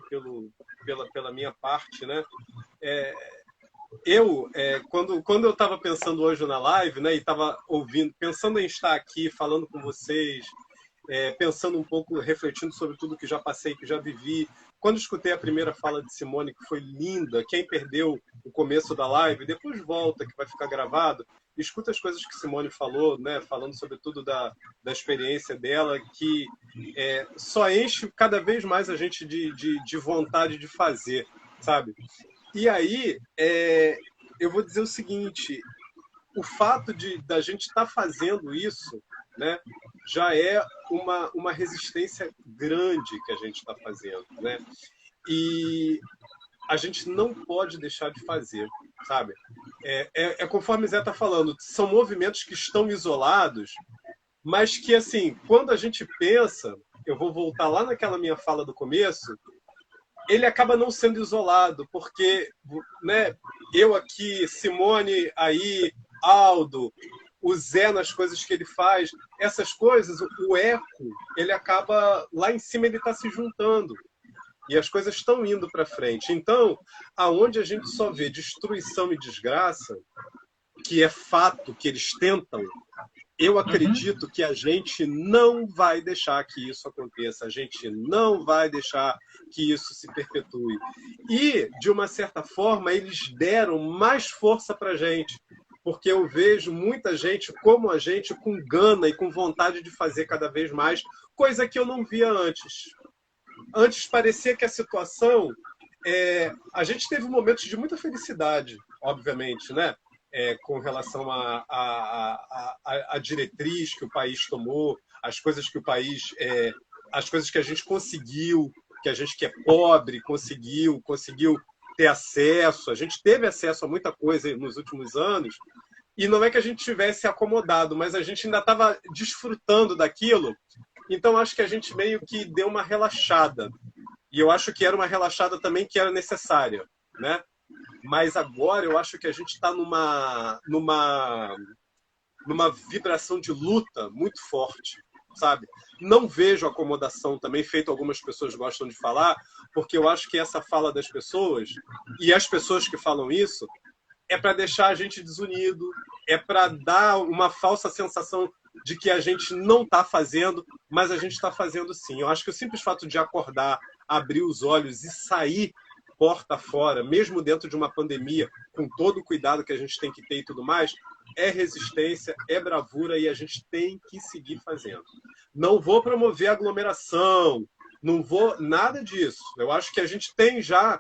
pela minha parte, né? Quando eu estava pensando hoje na live, né? E estava pensando em estar aqui falando com vocês, pensando um pouco, refletindo sobre tudo que já passei, que já vivi. Quando escutei a primeira fala de Simone, que foi linda, quem perdeu o começo da live, depois volta, que vai ficar gravado, escuta as coisas que Simone falou, né? Falando sobre tudo da experiência dela, que só enche cada vez mais a gente de vontade de fazer, sabe? E aí, eu vou dizer o seguinte, o fato da gente estar fazendo isso, né, já é uma resistência grande que a gente está fazendo, né? E a gente não pode deixar de fazer, sabe? Conforme Zé está falando, são movimentos que estão isolados, mas que, assim, quando a gente pensa, eu vou voltar lá naquela minha fala do começo, ele acaba não sendo isolado, porque, né, eu aqui, Simone aí, Aldo, o Zé nas coisas que ele faz, essas coisas, o eco, ele acaba lá em cima, ele está se juntando. E as coisas estão indo para frente. Então, aonde a gente só vê destruição e desgraça, que é fato que eles tentam, eu acredito que a gente não vai deixar que isso aconteça, a gente não vai deixar que isso se perpetue. E, de uma certa forma, eles deram mais força para a gente, porque eu vejo muita gente como a gente com gana e com vontade de fazer cada vez mais, coisa que eu não via antes. Antes parecia que a situação... a gente teve momentos de muita felicidade, obviamente, né? Com relação à diretriz que o país tomou, as coisas que o país as coisas que a gente conseguiu, que a gente que é pobre conseguiu ter acesso. A gente teve acesso a muita coisa nos últimos anos, e não é que a gente tivesse acomodado, mas a gente ainda estava desfrutando daquilo. Então, acho que a gente meio que deu uma relaxada. E eu acho que era uma relaxada também que era necessária, né? Mas agora eu acho que a gente está numa vibração de luta muito forte, sabe? Não vejo acomodação também, feito algumas pessoas gostam de falar, porque eu acho que essa fala das pessoas, e as pessoas que falam isso, é para deixar a gente desunido, é para dar uma falsa sensação de que a gente não está fazendo, mas a gente está fazendo sim. Eu acho que o simples fato de acordar, abrir os olhos e sair porta fora, mesmo dentro de uma pandemia, com todo o cuidado que a gente tem que ter e tudo mais, é resistência, é bravura e a gente tem que seguir fazendo. Não vou promover aglomeração, não vou nada disso. Eu acho que a gente tem já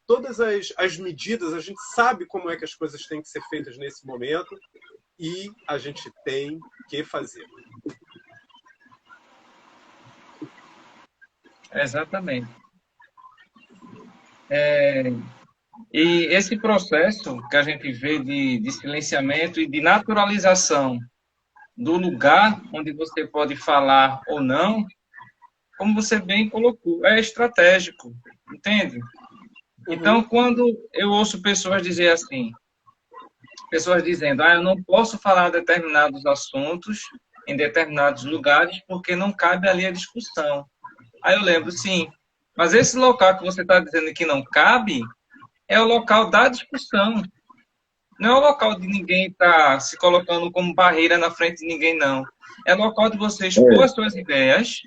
todas as medidas, a gente sabe como é que as coisas têm que ser feitas nesse momento e a gente tem que fazer. Exatamente. E esse processo que a gente vê de silenciamento e de naturalização do lugar onde você pode falar ou não, como você bem colocou, é estratégico, entende? Então, quando eu ouço pessoas dizer assim, pessoas dizendo, eu não posso falar determinados assuntos em determinados lugares porque não cabe ali a discussão. Aí eu lembro, sim, mas esse local que você está dizendo que não cabe é o local da discussão. Não é o local de ninguém estar se colocando como barreira na frente de ninguém, não. É o local de você expor as suas ideias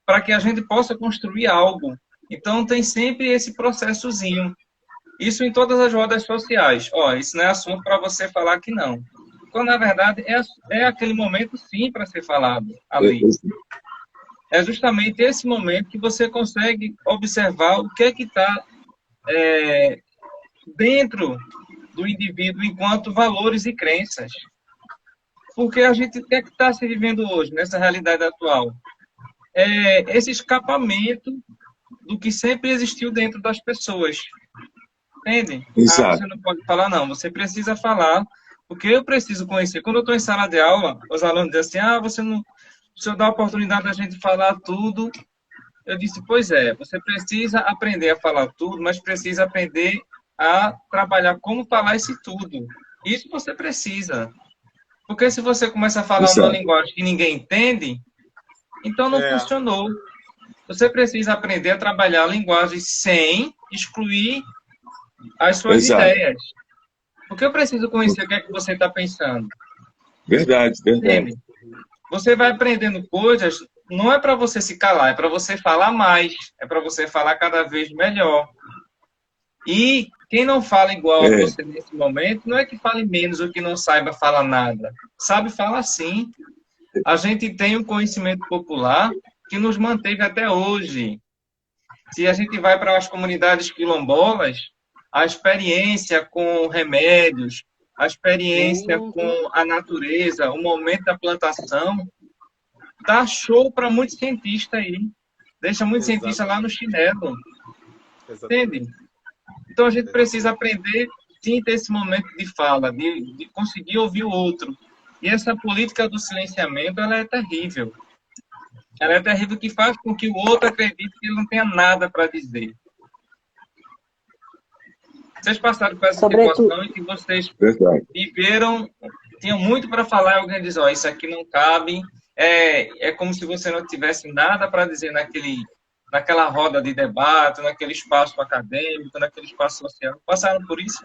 para que a gente possa construir algo. Então, tem sempre esse processozinho. Isso em todas as rodas sociais. Isso não é assunto para você falar que não. Quando, na verdade, é aquele momento, sim, para ser falado ali. É justamente esse momento que você consegue observar o que é que está dentro do indivíduo enquanto valores e crenças. Porque a gente tem que estar se vivendo hoje, nessa realidade atual. Esse escapamento do que sempre existiu dentro das pessoas. Entende? Você não pode falar, não. Você precisa falar, porque eu preciso conhecer. Quando eu estou em sala de aula, os alunos dizem assim, o senhor dá a oportunidade da gente falar tudo. Eu disse, pois é, você precisa aprender a falar tudo, mas precisa aprender a trabalhar como falar esse tudo. Isso você precisa. Porque se você começa a falar uma linguagem que ninguém entende, então não funcionou. Você precisa aprender a trabalhar a linguagem sem excluir as suas ideias. Porque eu preciso conhecer o que é que você está pensando. Verdade. Entende? Você vai aprendendo coisas, não é para você se calar, é para você falar mais, é para você falar cada vez melhor. E quem não fala igual a você nesse momento, não é que fale menos ou que não saiba falar nada. Sabe falar sim. A gente tem um conhecimento popular que nos manteve até hoje. Se a gente vai para as comunidades quilombolas, a experiência com remédios, a experiência com a natureza, o momento da plantação, dá show para muitos cientistas aí. Deixa muitos cientistas lá no chinelo. Entende? Então a gente precisa aprender, sim, ter esse momento de fala, de conseguir ouvir o outro. E essa política do silenciamento, ela é terrível. Ela é terrível que faz com que o outro acredite que ele não tenha nada para dizer. Vocês passaram por essa situação em que vocês viveram, tinham muito para falar e alguém diz, isso aqui não cabe. É como se você não tivesse nada para dizer naquela roda de debate, naquele espaço acadêmico, naquele espaço social. Passaram por isso?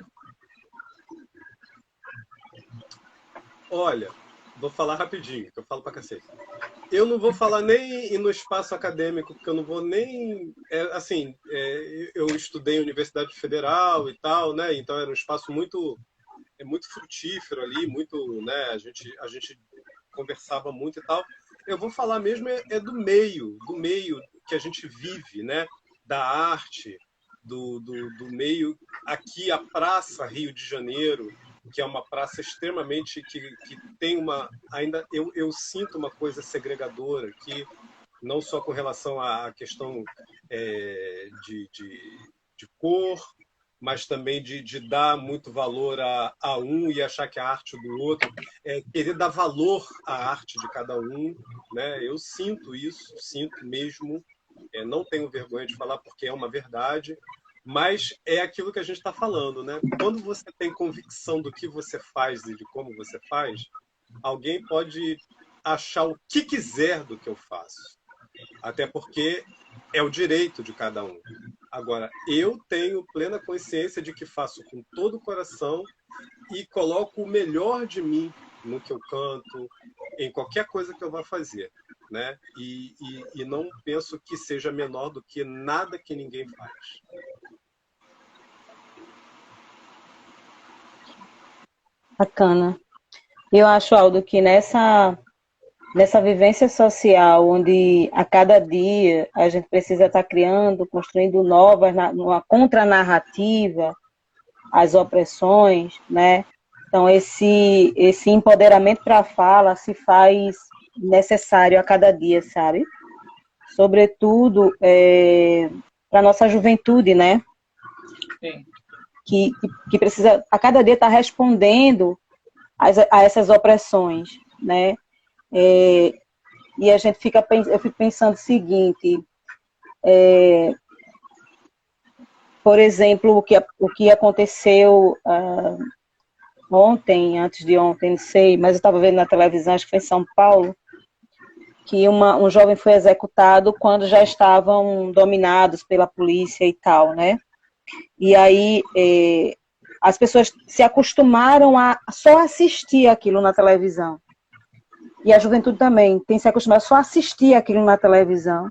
Olha, vou falar rapidinho, que eu falo pra cacete. Eu não vou falar nem no espaço acadêmico, porque eu não vou nem... eu estudei em Universidade Federal e tal, né? Então era um espaço muito frutífero ali, muito, né? A gente conversava muito e tal. Eu vou falar mesmo do meio que a gente vive, né? Da arte, do meio... Aqui, a Praça Rio de Janeiro, que é uma praça extremamente... que tem uma... Ainda eu sinto uma coisa segregadora, que não só com relação à questão de cor, mas também de dar muito valor a um e achar que a arte do outro, querer dar valor à arte de cada um, né? Eu sinto isso, sinto mesmo, não tenho vergonha de falar porque é uma verdade, mas é aquilo que a gente está falando, né? Quando você tem convicção do que você faz e de como você faz, alguém pode achar o que quiser do que eu faço, até porque é o direito de cada um. Agora, eu tenho plena consciência de que faço com todo o coração e coloco o melhor de mim no que eu canto, em qualquer coisa que eu vá fazer, né? E não penso que seja menor do que nada que ninguém faz. Bacana. Eu acho, Aldo, que nessa vivência social, onde a cada dia a gente precisa estar criando, construindo novas, uma contranarrativa às opressões, né? Então, esse empoderamento para a fala se faz necessário a cada dia, sabe? Sobretudo para a nossa juventude, né? Sim. Que precisa, a cada dia, estar respondendo a essas opressões, né? E a gente eu fico pensando o seguinte, por exemplo, o que aconteceu ontem, antes de ontem, não sei, mas eu estava vendo na televisão, acho que foi em São Paulo, que um jovem foi executado quando já estavam dominados pela polícia e tal, né? E aí as pessoas se acostumaram a só assistir aquilo na televisão. E a juventude também tem se acostumado só a assistir aquilo na televisão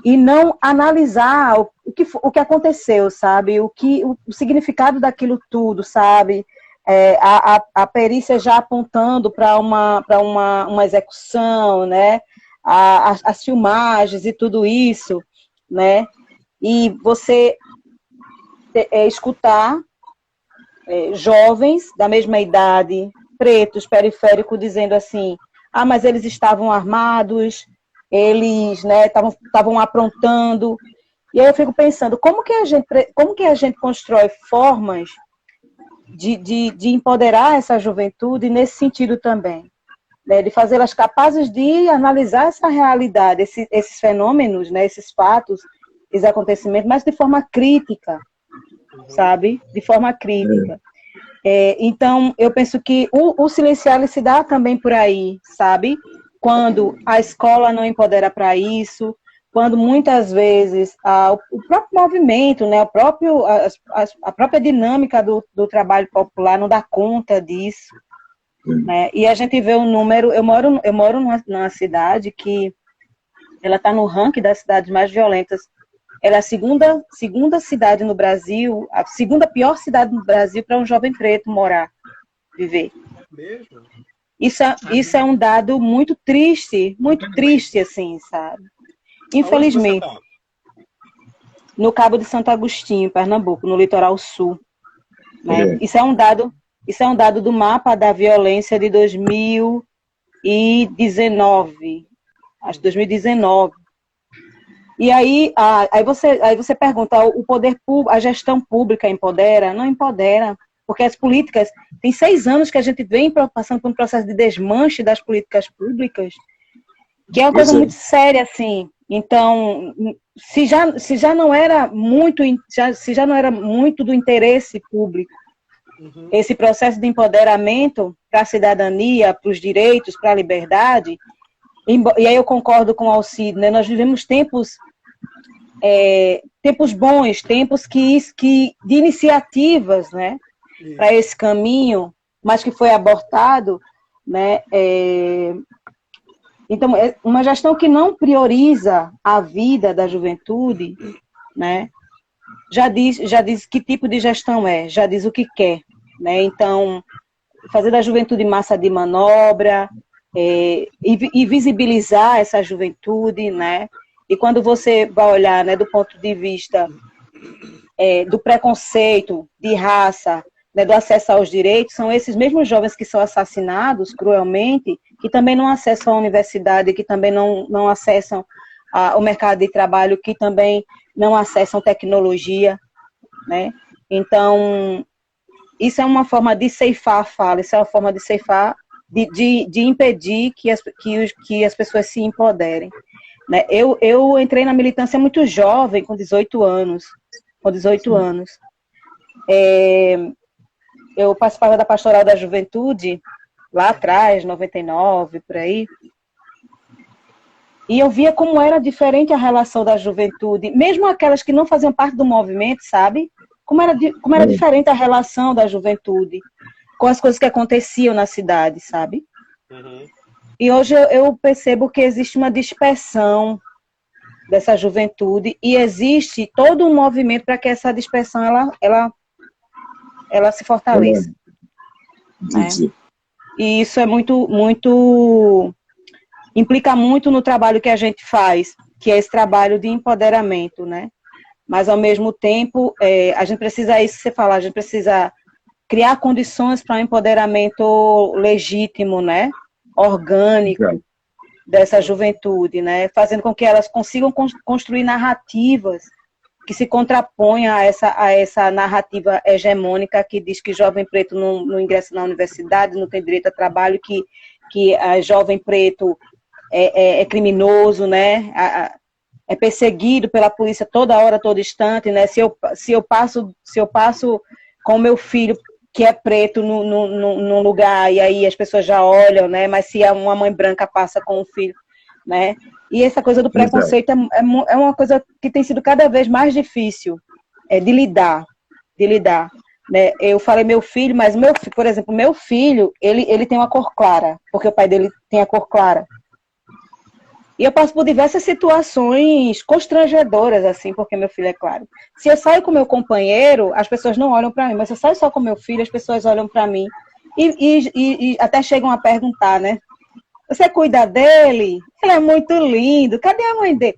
e não analisar o que aconteceu, sabe? O significado daquilo tudo, sabe? A perícia já apontando para uma execução, né? As filmagens e tudo isso, né? E você escutar jovens da mesma idade, pretos, periféricos, dizendo assim: ah, mas eles estavam armados, eles, né, estavam aprontando. E aí eu fico pensando, como que a gente constrói formas de empoderar essa juventude nesse sentido também, né, de fazê-las capazes de analisar essa realidade, esses fenômenos, né, esses fatos, esses acontecimentos, mas de forma crítica, sabe? De forma crítica. Então, eu penso que o silenciar ele se dá também por aí, sabe? Quando a escola não empodera para isso, quando muitas vezes o próprio movimento, né, a própria dinâmica do trabalho popular não dá conta disso, né? E a gente vê o número. Eu moro numa cidade que ela está no ranking das cidades mais violentas. Ela é a segunda cidade no Brasil, a segunda pior cidade no Brasil para um jovem preto morar, viver. Mesmo? Isso é um dado muito triste, assim, sabe? Infelizmente. Aonde você tá? No Cabo de Santo Agostinho, Pernambuco, no litoral sul. Né? Isso é um dado do mapa da violência de 2019. Acho que 2019. E aí você pergunta, o poder público, a gestão pública empodera? Não empodera, porque as políticas, tem 6 anos que a gente vem passando por um processo de desmanche das políticas públicas, que é uma coisa muito séria, assim. Então, se já não era muito do interesse público, esse processo de empoderamento para a cidadania, para os direitos, para a liberdade, e aí eu concordo com o Alcide, né? Nós vivemos tempos bons, tempos de iniciativas, né, para esse caminho, mas que foi abortado, né? Então, é uma gestão que não prioriza a vida da juventude, né? Já diz que tipo de gestão já diz o que quer, né? Então, fazer da juventude massa de manobra, e visibilizar essa juventude, né? E quando você vai olhar, né, do ponto de vista do preconceito, de raça, né, do acesso aos direitos, são esses mesmos jovens que são assassinados cruelmente que também não acessam a universidade, que também não acessam o mercado de trabalho, que também não acessam tecnologia, né? Então, isso é uma forma de ceifar a fala, isso é uma forma de ceifar, de impedir que as pessoas se empoderem. Né? Eu entrei na militância muito jovem, com 18 anos. Eu participava da Pastoral da Juventude, lá atrás, 99, por aí. E eu via como era diferente a relação da juventude, mesmo aquelas que não faziam parte do movimento, sabe? Como era diferente a relação da juventude com as coisas que aconteciam na cidade, sabe? Uhum. E hoje eu percebo que existe uma dispersão dessa juventude e existe todo um movimento para que essa dispersão ela se fortaleça. Né? E isso é muito implica muito no trabalho que a gente faz, que é esse trabalho de empoderamento, né? Mas, ao mesmo tempo, a gente precisa, é isso que você fala, a gente precisa criar condições para um empoderamento legítimo, né? Orgânico dessa juventude, né? Fazendo com que elas consigam construir narrativas que se contraponham a essa narrativa hegemônica que diz que jovem preto não ingressa na universidade, não tem direito a trabalho, que jovem preto é criminoso, né? É perseguido pela polícia toda hora, todo instante, né? Se eu passo com meu filho que é preto num lugar e aí as pessoas já olham, né? Mas se uma mãe branca passa com o filho, né? E essa coisa do preconceito é uma coisa que tem sido cada vez mais difícil de lidar, né? Eu falei meu filho, mas por exemplo, meu filho, ele tem uma cor clara, porque o pai dele tem a cor clara. E eu passo por diversas situações constrangedoras, assim, porque meu filho é claro. Se eu saio com meu companheiro, as pessoas não olham para mim, mas se eu saio só com meu filho, as pessoas olham para mim e até chegam a perguntar, né? Você cuida dele? Ele é muito lindo. Cadê a mãe dele?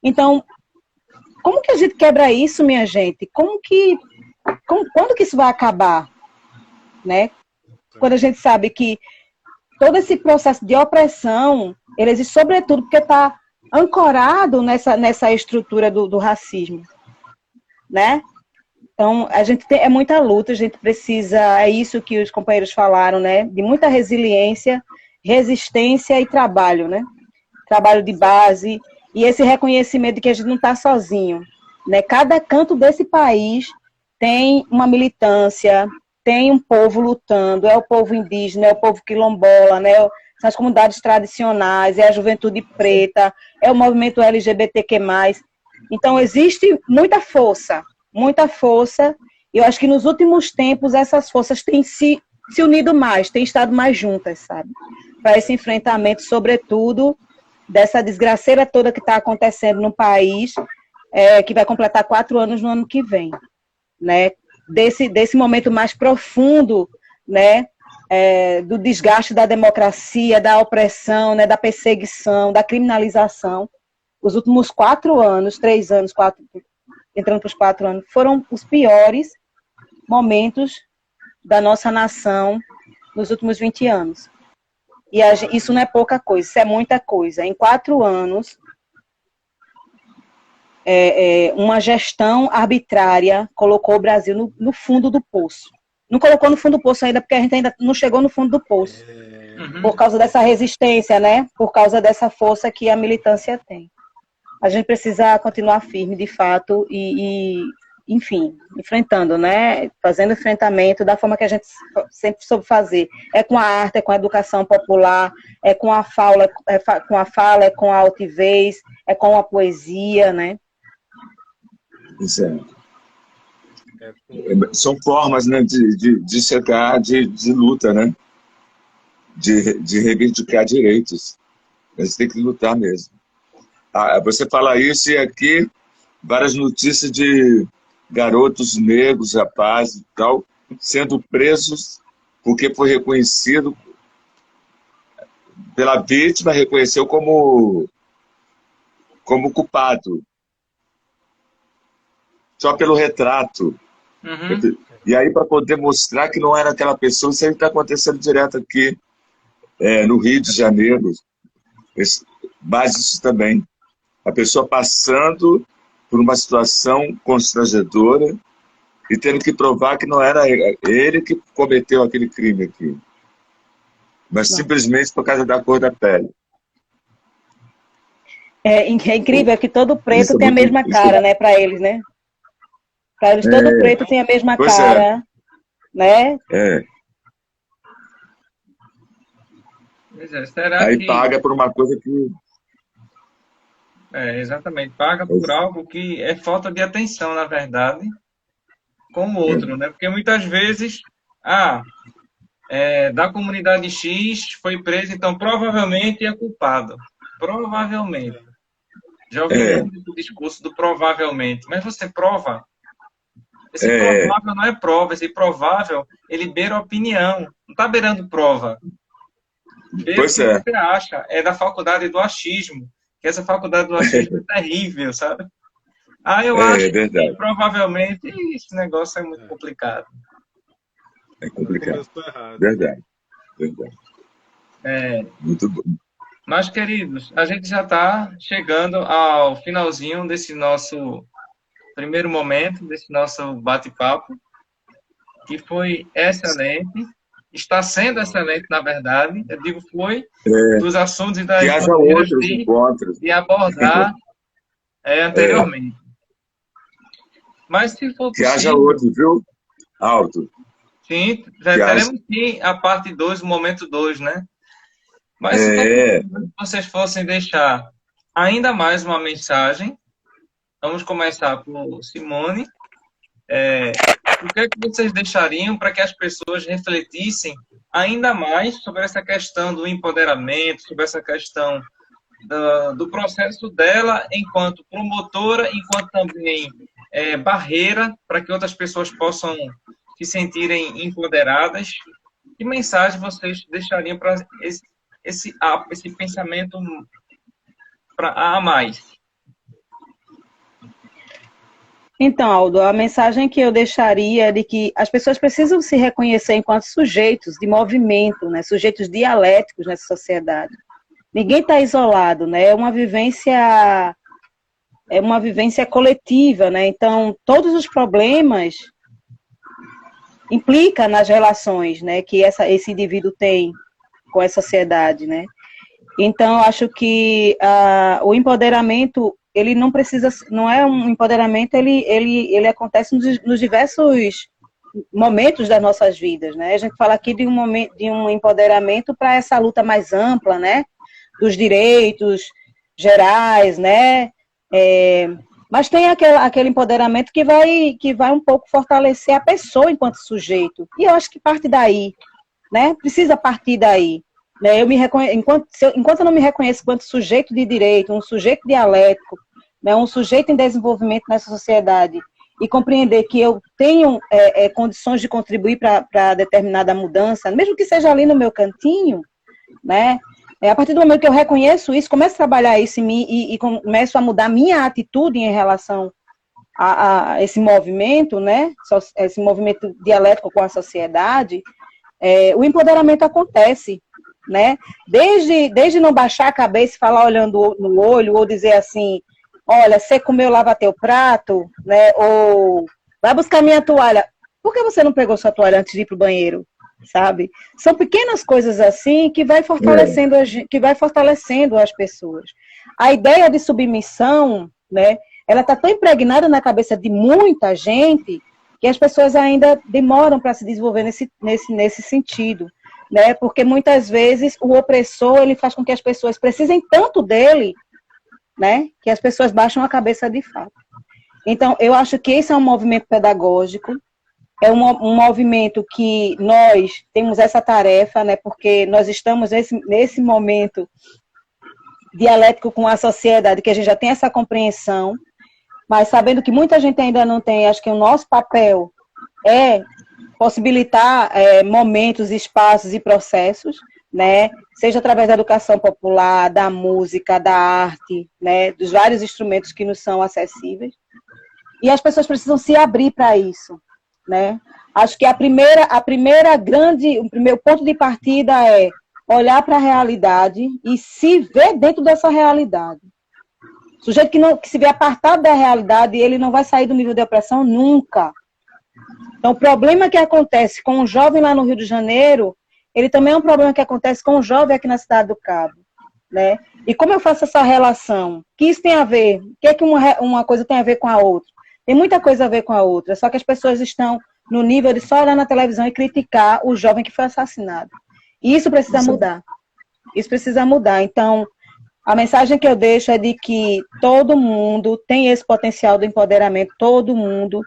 Então, como que a gente quebra isso, minha gente? Quando que isso vai acabar? Né? Quando a gente sabe que todo esse processo de opressão, ele existe sobretudo porque está ancorado nessa estrutura do racismo, né? Então, é muita luta, a gente precisa, é isso que os companheiros falaram, né? De muita resiliência, resistência e trabalho, né? Trabalho de base e esse reconhecimento de que a gente não está sozinho, né? Cada canto desse país tem uma militância, tem um povo lutando, é o povo indígena, é o povo quilombola, né? São as comunidades tradicionais, é a juventude preta, é o movimento LGBTQ+. Então, existe muita força, e eu acho que nos últimos tempos essas forças têm se unido mais, têm estado mais juntas, sabe? Para esse enfrentamento, sobretudo, dessa desgraceira toda que está acontecendo no país, que vai completar 4 anos no ano que vem, né? Desse momento mais profundo, né, do desgaste da democracia, da opressão, né, da perseguição, da criminalização. Os últimos 4 anos, 3 anos, entrando para os 4 anos, foram os piores momentos da nossa nação nos últimos 20 anos. E isso não é pouca coisa, isso é muita coisa. Em 4 anos, uma gestão arbitrária colocou o Brasil no fundo do poço. Não colocou no fundo do poço ainda, porque a gente ainda não chegou no fundo do poço. Por causa dessa resistência, né? Por causa dessa força que a militância tem. A gente precisa continuar firme, de fato, enfim, enfrentando, né? Fazendo enfrentamento da forma que a gente sempre soube fazer. É com a arte, é com a educação popular, é com a fala, é com a altivez, é com a poesia, né? Isso é. São formas, né, de chegar, de luta, né? De reivindicar direitos. A gente tem que lutar mesmo. Você fala isso e aqui várias notícias de garotos negros, rapazes e tal, sendo presos porque foi reconhecido pela vítima, reconheceu como culpado. Só pelo retrato. E aí, para poder mostrar que não era aquela pessoa, isso aí está acontecendo direto aqui. no Rio de Janeiro, mas isso também. A pessoa passando por uma situação constrangedora e tendo que provar que não era ele que cometeu aquele crime aqui, mas simplesmente por causa da cor da pele. É incrível que todo preto Isso é tem a muito- mesma isso cara, né, para eles, né? Para eles todo preto tem a mesma Pois é. cara, né? Pois é, será Aí que... paga por uma coisa que... exatamente, paga por algo que é falta de atenção, na verdade, com o outro, né? Porque muitas vezes, da comunidade X foi preso, então provavelmente é culpado. Provavelmente. Já ouvi muito o discurso do provavelmente, mas você prova? Esse provável não é prova, esse provável, ele beira opinião, não está beirando prova. Beira o Pois que é. você acha, é da faculdade do achismo, que essa faculdade do achismo é terrível, sabe? Eu acho verdade. que provavelmente esse negócio é muito complicado. É complicado. Começou errado. Verdade. É, Muito bom. mas, queridos, a gente já está chegando ao finalzinho desse nosso primeiro momento, desse nosso bate-papo, que foi excelente. Está sendo excelente, na verdade. Eu digo foi, dos assuntos e das Que haja maneiras outros encontros. de abordar anteriormente. Mas, se for Que haja possível, outros, viu? Alto. sim, teremos sim a parte 2, o momento 2, né? Mas se for possível, vocês fossem deixar ainda mais uma mensagem, vamos começar por Simone. O que é que vocês deixariam para que as pessoas refletissem ainda mais sobre essa questão do empoderamento, sobre essa questão do processo dela enquanto promotora, enquanto também barreira para que outras pessoas possam se sentirem empoderadas? Que mensagem vocês deixariam para esse pensamento a mais? Então, Aldo, a mensagem que eu deixaria é de que as pessoas precisam se reconhecer enquanto sujeitos de movimento, né? Sujeitos dialéticos nessa sociedade. Ninguém está isolado, né? É uma vivência coletiva, né? Então, todos os problemas implicam nas relações, né? Que esse indivíduo tem com a sociedade, né? Então, acho que o empoderamento, ele não é um empoderamento, ele acontece nos diversos momentos das nossas vidas, né? A gente fala aqui de um empoderamento para essa luta mais ampla, né? Dos direitos gerais, né? Mas tem aquele empoderamento que vai um pouco fortalecer a pessoa enquanto sujeito. E eu acho que parte daí, né? Precisa partir daí. Né? Enquanto eu não me reconheço enquanto sujeito de direito, um sujeito dialético, né? Um sujeito em desenvolvimento nessa sociedade, e compreender que eu tenho condições de contribuir para determinada mudança, mesmo que seja ali no meu cantinho, né? A partir do momento que eu reconheço isso, começo a trabalhar isso em mim e começo a mudar minha atitude em relação a esse movimento, né? Esse movimento dialético com a sociedade, o empoderamento acontece, né? Desde não baixar a cabeça e falar olhando no olho, ou dizer assim, olha, você comeu, lava teu prato, né? Ou vai buscar minha toalha. Por que você não pegou sua toalha antes de ir para o banheiro? Sabe? São pequenas coisas assim que vai fortalecendo as pessoas. A ideia de submissão, né? Ela está tão impregnada na cabeça de muita gente que as pessoas ainda demoram para se desenvolver nesse sentido, né? Porque muitas vezes o opressor, ele faz com que as pessoas precisem tanto dele, né? Que as pessoas baixam a cabeça de fato. Então, eu acho que esse é um movimento pedagógico, é um movimento que nós temos essa tarefa, né? Porque nós estamos nesse momento dialético com a sociedade, que a gente já tem essa compreensão, mas sabendo que muita gente ainda não tem, acho que o nosso papel é possibilitar momentos, espaços e processos, né? Seja através da educação popular, da música, da arte, né? Dos vários instrumentos que nos são acessíveis. E as pessoas precisam se abrir para isso, né? Acho que o primeiro ponto de partida é olhar para a realidade e se ver dentro dessa realidade. O sujeito que se vê apartado da realidade, ele não vai sair do nível de opressão nunca. Então, o problema que acontece com o jovem lá no Rio de Janeiro, ele também é um problema que acontece com o jovem aqui na Cidade do Cabo, né? E como eu faço essa relação? Que isso tem a ver? O que é que uma coisa tem a ver com a outra? Tem muita coisa a ver com a outra, só que as pessoas estão no nível de só olhar na televisão e criticar o jovem que foi assassinado. E isso precisa mudar. Isso precisa mudar. Então, a mensagem que eu deixo é de que todo mundo tem esse potencial do empoderamento, todo mundo,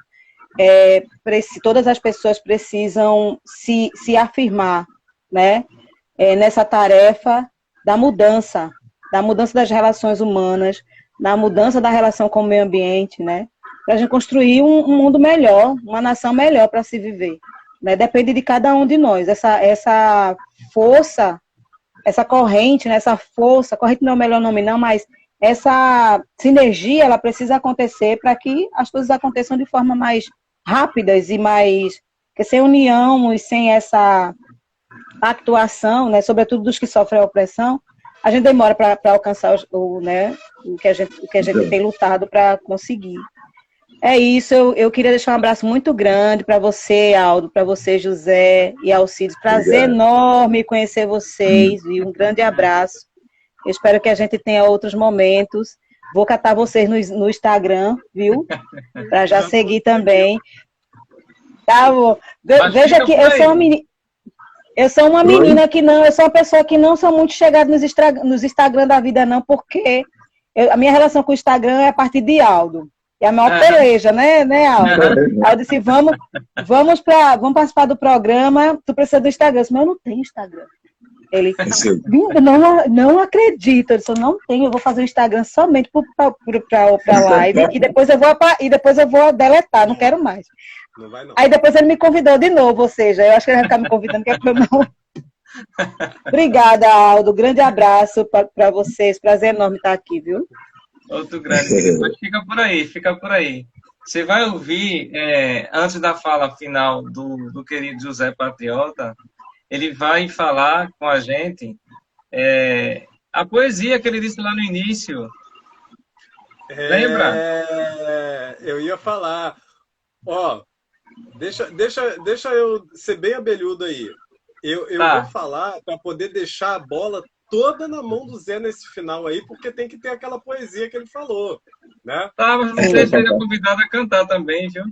todas as pessoas precisam se afirmar, né, nessa tarefa da mudança das relações humanas, da mudança da relação com o meio ambiente, né, para a gente construir um mundo melhor, uma nação melhor para se viver. Né? Depende de cada um de nós. Essa força, essa corrente, né? Essa força, corrente não é o melhor nome não, mas essa sinergia, ela precisa acontecer para que as coisas aconteçam de forma mais rápidas e mais... Porque sem união e sem essa actuação, né? Sobretudo dos que sofrem a opressão, a gente demora para alcançar o que a gente tem lutado para conseguir. É isso, eu queria deixar um abraço muito grande para você, Aldo, para você, José e Alcides. Prazer enorme conhecer vocês e um grande abraço. Eu espero que a gente tenha outros momentos. Vou catar vocês no Instagram, viu? Para já seguir também. Tá bom. Veja que eu sou uma menina que não, eu sou uma pessoa que não sou muito chegada nos Instagram da vida, não, porque a minha relação com o Instagram é a partir de Aldo. E a maior peleja, né, Aldo? Aí eu disse, vamos participar do programa, tu precisa do Instagram. Eu disse, mas eu não tenho Instagram. Ele, não acredito. Eu disse, eu não tenho, eu vou fazer o Instagram somente para live, e depois eu vou deletar, não quero mais. Não vai, não. Aí depois ele me convidou de novo, ou seja, eu acho que ele vai ficar me convidando, que é para eu não... Obrigada, Aldo, grande abraço para vocês, prazer enorme estar aqui, viu? Outro grande, mas fica por aí. Você vai ouvir, antes da fala final do querido José Patriota, ele vai falar com a gente a poesia que ele disse lá no início. Lembra? Eu ia falar. Ó, deixa eu ser bem abelhudo aí. Eu vou falar para poder deixar a bola toda na mão do Zé nesse final aí, porque tem que ter aquela poesia que ele falou, né? Mas você seria convidado a cantar também, viu?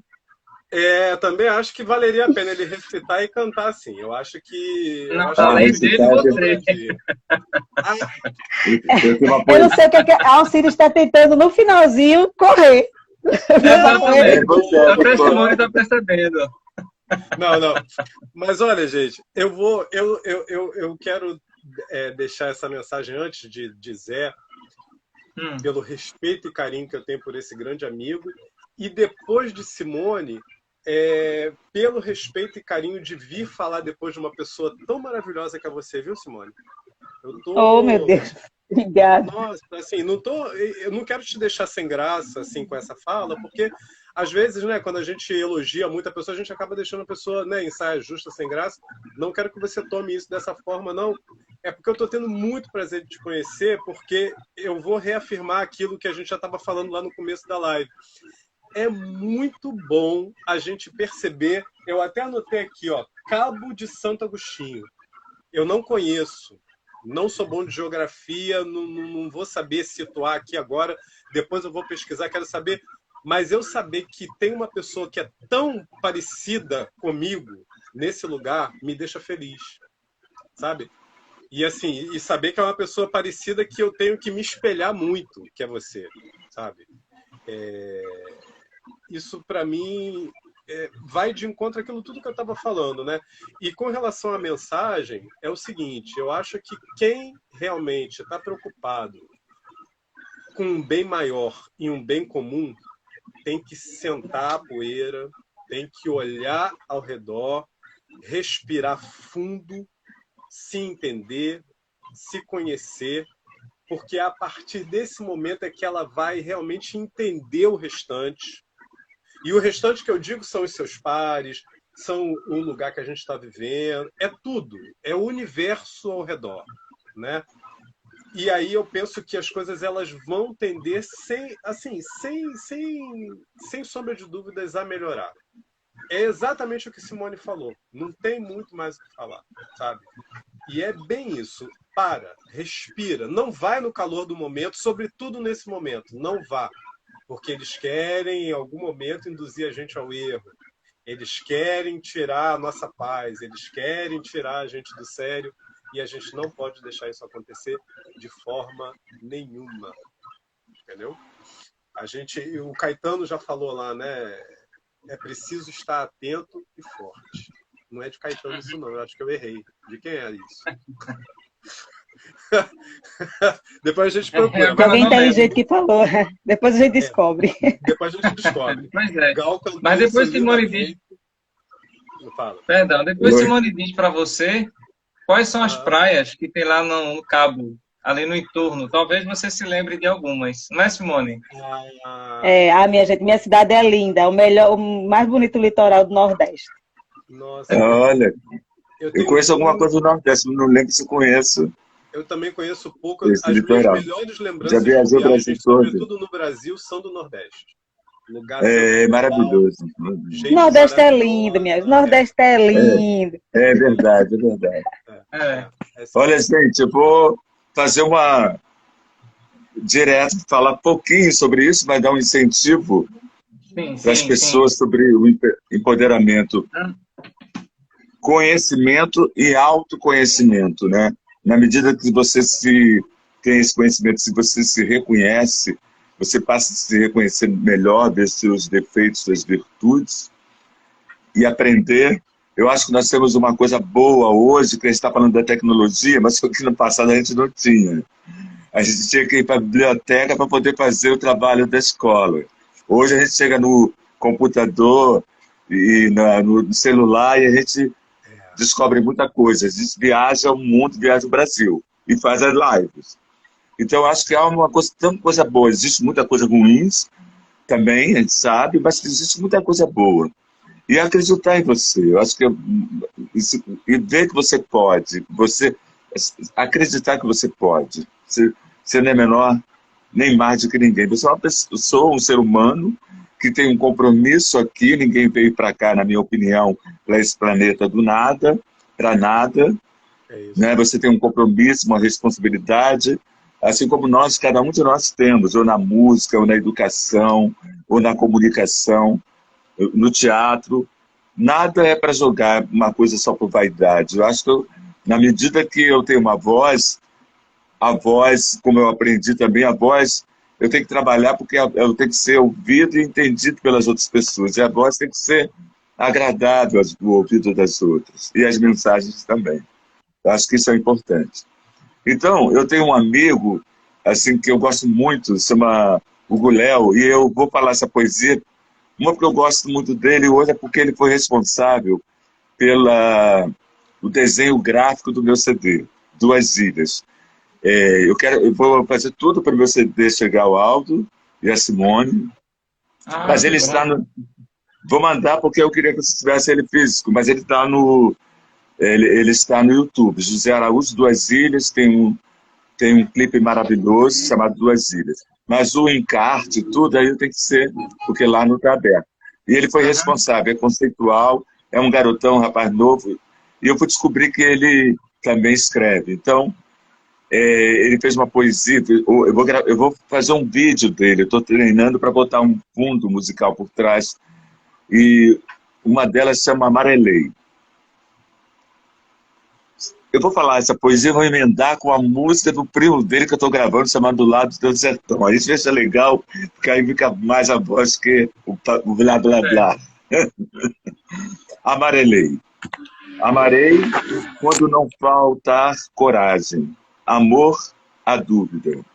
Também acho que valeria a pena ele recitar e cantar, sim. Eu acho que... Não falei dele, você. Eu não sei o que a Alcide está tentando, no finalzinho, correr. A testemunha está percebendo. Não. Mas olha, gente, eu quero deixar essa mensagem antes de Zé, pelo respeito e carinho que eu tenho por esse grande amigo, e depois de Simone, pelo respeito e carinho de vir falar depois de uma pessoa tão maravilhosa que é você, viu, Simone? Oh, meu Deus. Obrigada. Nossa, assim, eu não quero te deixar sem graça assim com essa fala, porque às vezes, né, quando a gente elogia muito a pessoa, a gente acaba deixando a pessoa, né, em saia justa, sem graça. Não quero que você tome isso dessa forma, não. É porque eu estou tendo muito prazer de te conhecer, porque eu vou reafirmar aquilo que a gente já estava falando lá no começo da live. É muito bom a gente perceber, eu até anotei aqui, ó, Cabo de Santo Agostinho. Eu não conheço. Não sou bom de geografia, não vou saber situar aqui agora, depois eu vou pesquisar, quero saber, mas eu saber que tem uma pessoa que é tão parecida comigo nesse lugar me deixa feliz, sabe? E assim, e saber que é uma pessoa parecida que eu tenho que me espelhar muito, que é você, sabe? Isso para mim vai de encontro àquilo tudo que eu estava falando, né? E com relação à mensagem, é o seguinte, eu acho que quem realmente está preocupado com um bem maior e um bem comum tem que sentar a poeira, tem que olhar ao redor, respirar fundo, se entender, se conhecer, porque a partir desse momento é que ela vai realmente entender o restante. E o restante que eu digo são os seus pares, são o lugar que a gente está vivendo, é tudo, é o universo ao redor, né? E aí eu penso que as coisas elas vão tender sem sombra de dúvidas a melhorar. É exatamente o que Simone falou. Não tem muito mais o que falar, sabe? E é bem isso. Para, respira, não vai no calor do momento, sobretudo nesse momento, não vá, porque eles querem em algum momento induzir a gente ao erro. Eles querem tirar a nossa paz, eles querem tirar a gente do sério, e a gente não pode deixar isso acontecer de forma nenhuma. Entendeu? O Caetano já falou lá, né? É preciso estar atento e forte. Não é de Caetano isso não, eu acho que eu errei. De quem é isso? Depois a gente procura. De alguém inteligente que falou. Depois a gente descobre. Depois a gente descobre. Pois é. Gal cantou Mas depois isso Simone lindamente. diz... Fala. Perdão, depois Simone diz para você quais são as praias que tem lá no Cabo, ali no entorno. Talvez você se lembre de algumas. Não é, Simone? Minha gente, minha cidade é linda. O mais bonito litoral do Nordeste. Nossa. Olha, eu conheço alguma coisa do Nordeste, não lembro se conheço. Eu também conheço pouco. Esse As litoral. minhas melhores lembranças Já viajou de viagens, Brasil todo. sobretudo no Brasil, são do Nordeste. Lugar Maravilhoso. Nordeste é lindo, minha gente. Nordeste é lindo. É verdade, é verdade. Olha, gente, eu vou fazer uma... direto, falar pouquinho sobre isso, vai dar um incentivo para as pessoas sobre o empoderamento. Conhecimento e autoconhecimento, né? Na medida que você tem esse conhecimento, se você se reconhece, você passa a se reconhecer melhor, ver seus defeitos, suas virtudes e aprender. Eu acho que nós temos uma coisa boa hoje, que a gente está falando da tecnologia, mas que no passado a gente não tinha. A gente tinha que ir para a biblioteca para poder fazer o trabalho da escola. Hoje a gente chega no computador e no celular e a gente descobre muita coisa. A gente viaja o mundo, viaja o Brasil e faz as lives. Então, eu acho que há uma coisa, tanta coisa boa. Existe muita coisa ruim também, a gente sabe, mas existe muita coisa boa. E acreditar em você. Eu acho que e ver que você pode. Você acreditar que você pode. Você não é menor nem mais do que ninguém. Você é uma pessoa, eu sou um ser humano que tem um compromisso aqui. Ninguém veio para cá, na minha opinião, para esse planeta do nada, para nada. Né? Você tem um compromisso, uma responsabilidade, assim como nós, cada um de nós temos, ou na música, ou na educação, ou na comunicação, no teatro. Nada é para jogar uma coisa só por vaidade. Eu acho que, na medida que eu tenho uma voz, a voz, como eu aprendi também, a voz, eu tenho que trabalhar porque eu tenho que ser ouvido e entendido pelas outras pessoas. E a voz tem que ser agradável ao ouvido das outras. E as mensagens também. Eu acho que isso é importante. Então, eu tenho um amigo, assim, que eu gosto muito, se chama Hugo Léo, e eu vou falar essa poesia, uma porque eu gosto muito dele, e outra porque ele foi responsável pelo desenho gráfico do meu CD, Duas Ilhas. Eu vou fazer tudo para o meu CD chegar ao Aldo e a Simone, mas ele está no... Vou mandar porque eu queria que você tivesse ele físico, mas ele está no... Ele está no YouTube. José Araújo, Duas Ilhas, tem um clipe maravilhoso chamado Duas Ilhas. Mas o encarte, tudo aí tem que ser, porque lá não está aberto. E ele foi responsável, é conceitual, é um garotão, um rapaz novo, e eu fui descobrir que também escreve. Então, ele fez uma poesia, eu vou fazer um vídeo dele, eu estou treinando para botar um fundo musical por trás, e uma delas chama Amarelei. Eu vou falar essa poesia, vou emendar com a música do primo dele que eu estou gravando, chamado Do Lado do Sertão. Aí isso vai ser legal, porque aí fica mais a voz que o blá blá blá. Amarelei. Amarei quando não faltar coragem, amor à dúvida,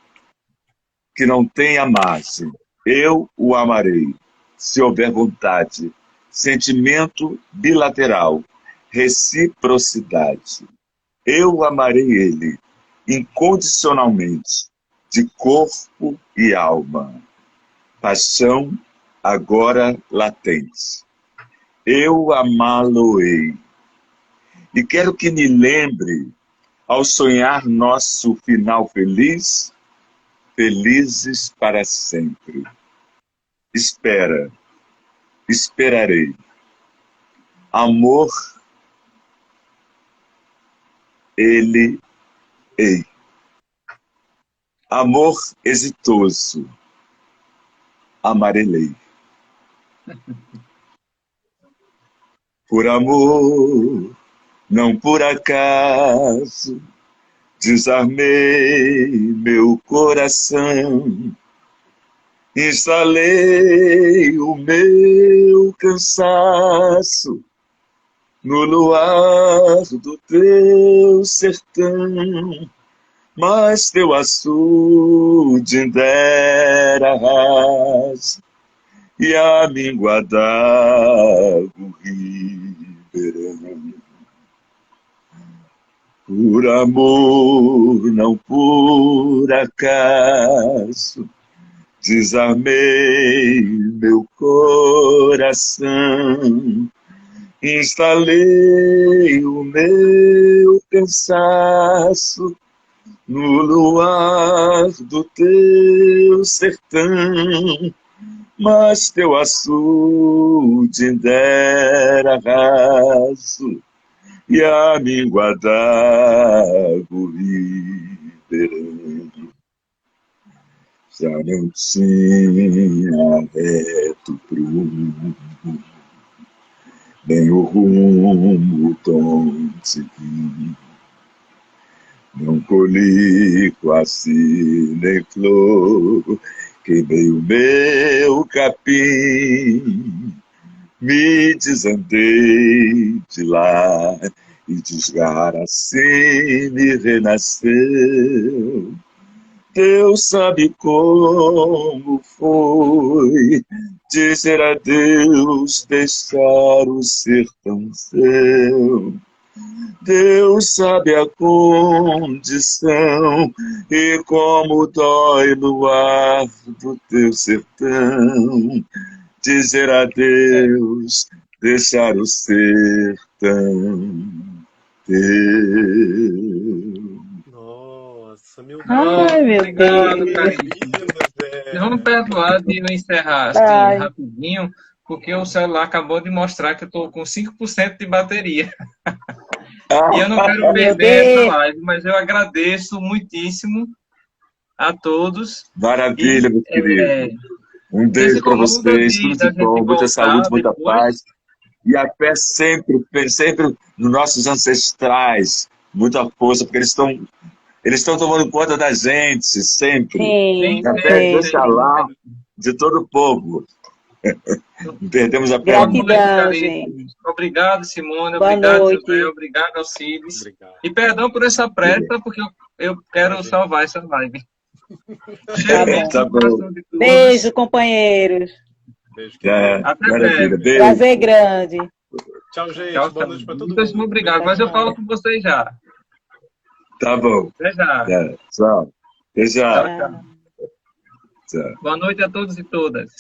que não tenha margem. Eu o amarei, se houver vontade, sentimento bilateral, reciprocidade. Eu amarei ele, incondicionalmente, de corpo e alma. Paixão agora latente. eu amá-lo-ei. E quero que me lembre, ao sonhar nosso final feliz, felizes para sempre. Espera, esperarei. Amor, ele, ei. Amor exitoso, amarelei. Por amor, não por acaso, desarmei meu coração. Instalei o meu cansaço no luar do teu sertão, mas teu açude ainda era raso e a míngua d'água ribeirão. Por amor, não por acaso, desarmei meu coração, instalei o meu cansaço no luar do teu sertão, mas teu açude ainda era raso e a míngua d'água ribeirão. Já não tinha reto prumo, nem o rumo onde segui. Não colhi quase nem flor, queimei o meu capim, me desandei de lá e desgaracei me renasceu. Deus sabe como foi dizer adeus, deixar o sertão seu. Deus sabe a condição e como dói no ar do teu sertão. Dizer adeus, deixar o sertão teu. Nossa, meu Ai, meu Obrigado, Deus. caríssimo. Zé. Vamos perdoar de eu encerrar assim Ai. rapidinho, porque o celular acabou de mostrar que eu estou com 5% de bateria. E eu não quero Meu perder essa Deus. live, mas eu agradeço muitíssimo a todos. Maravilha, E meu querido. Um você se beijo para incomoda vocês, tudo da de bom, gente muita saúde, voltar muita depois? paz. E a fé sempre, sempre nos nossos ancestrais. Muita força, porque eles estão tomando conta da gente, sempre. Sim, A fé Sempre, deixa sempre. lá de todo o povo. Não perdemos a Boa fé. noite, Gratidão, gente. caríssimos. Obrigado, Simone. Boa Obrigado, José. noite. Obrigado, Alcides. Obrigado. E perdão por essa pressa, porque eu quero salvar essa live. Cheiro Tá imenso bom. Tá no bom. coração de Beijo, todos. companheiros. Beijo, É, querido. Até maravilha. breve. Beijo. Prazer grande. Tchau, gente. Tchau, Boa tchau. noite para todo Muitíssimo mundo. obrigado. Tchau, Mas eu tchau. falo com vocês já. Tá bom. Até já. É, tchau. Até já. Tchau, Tchau. tchau. Tchau. Boa noite a todos e todas.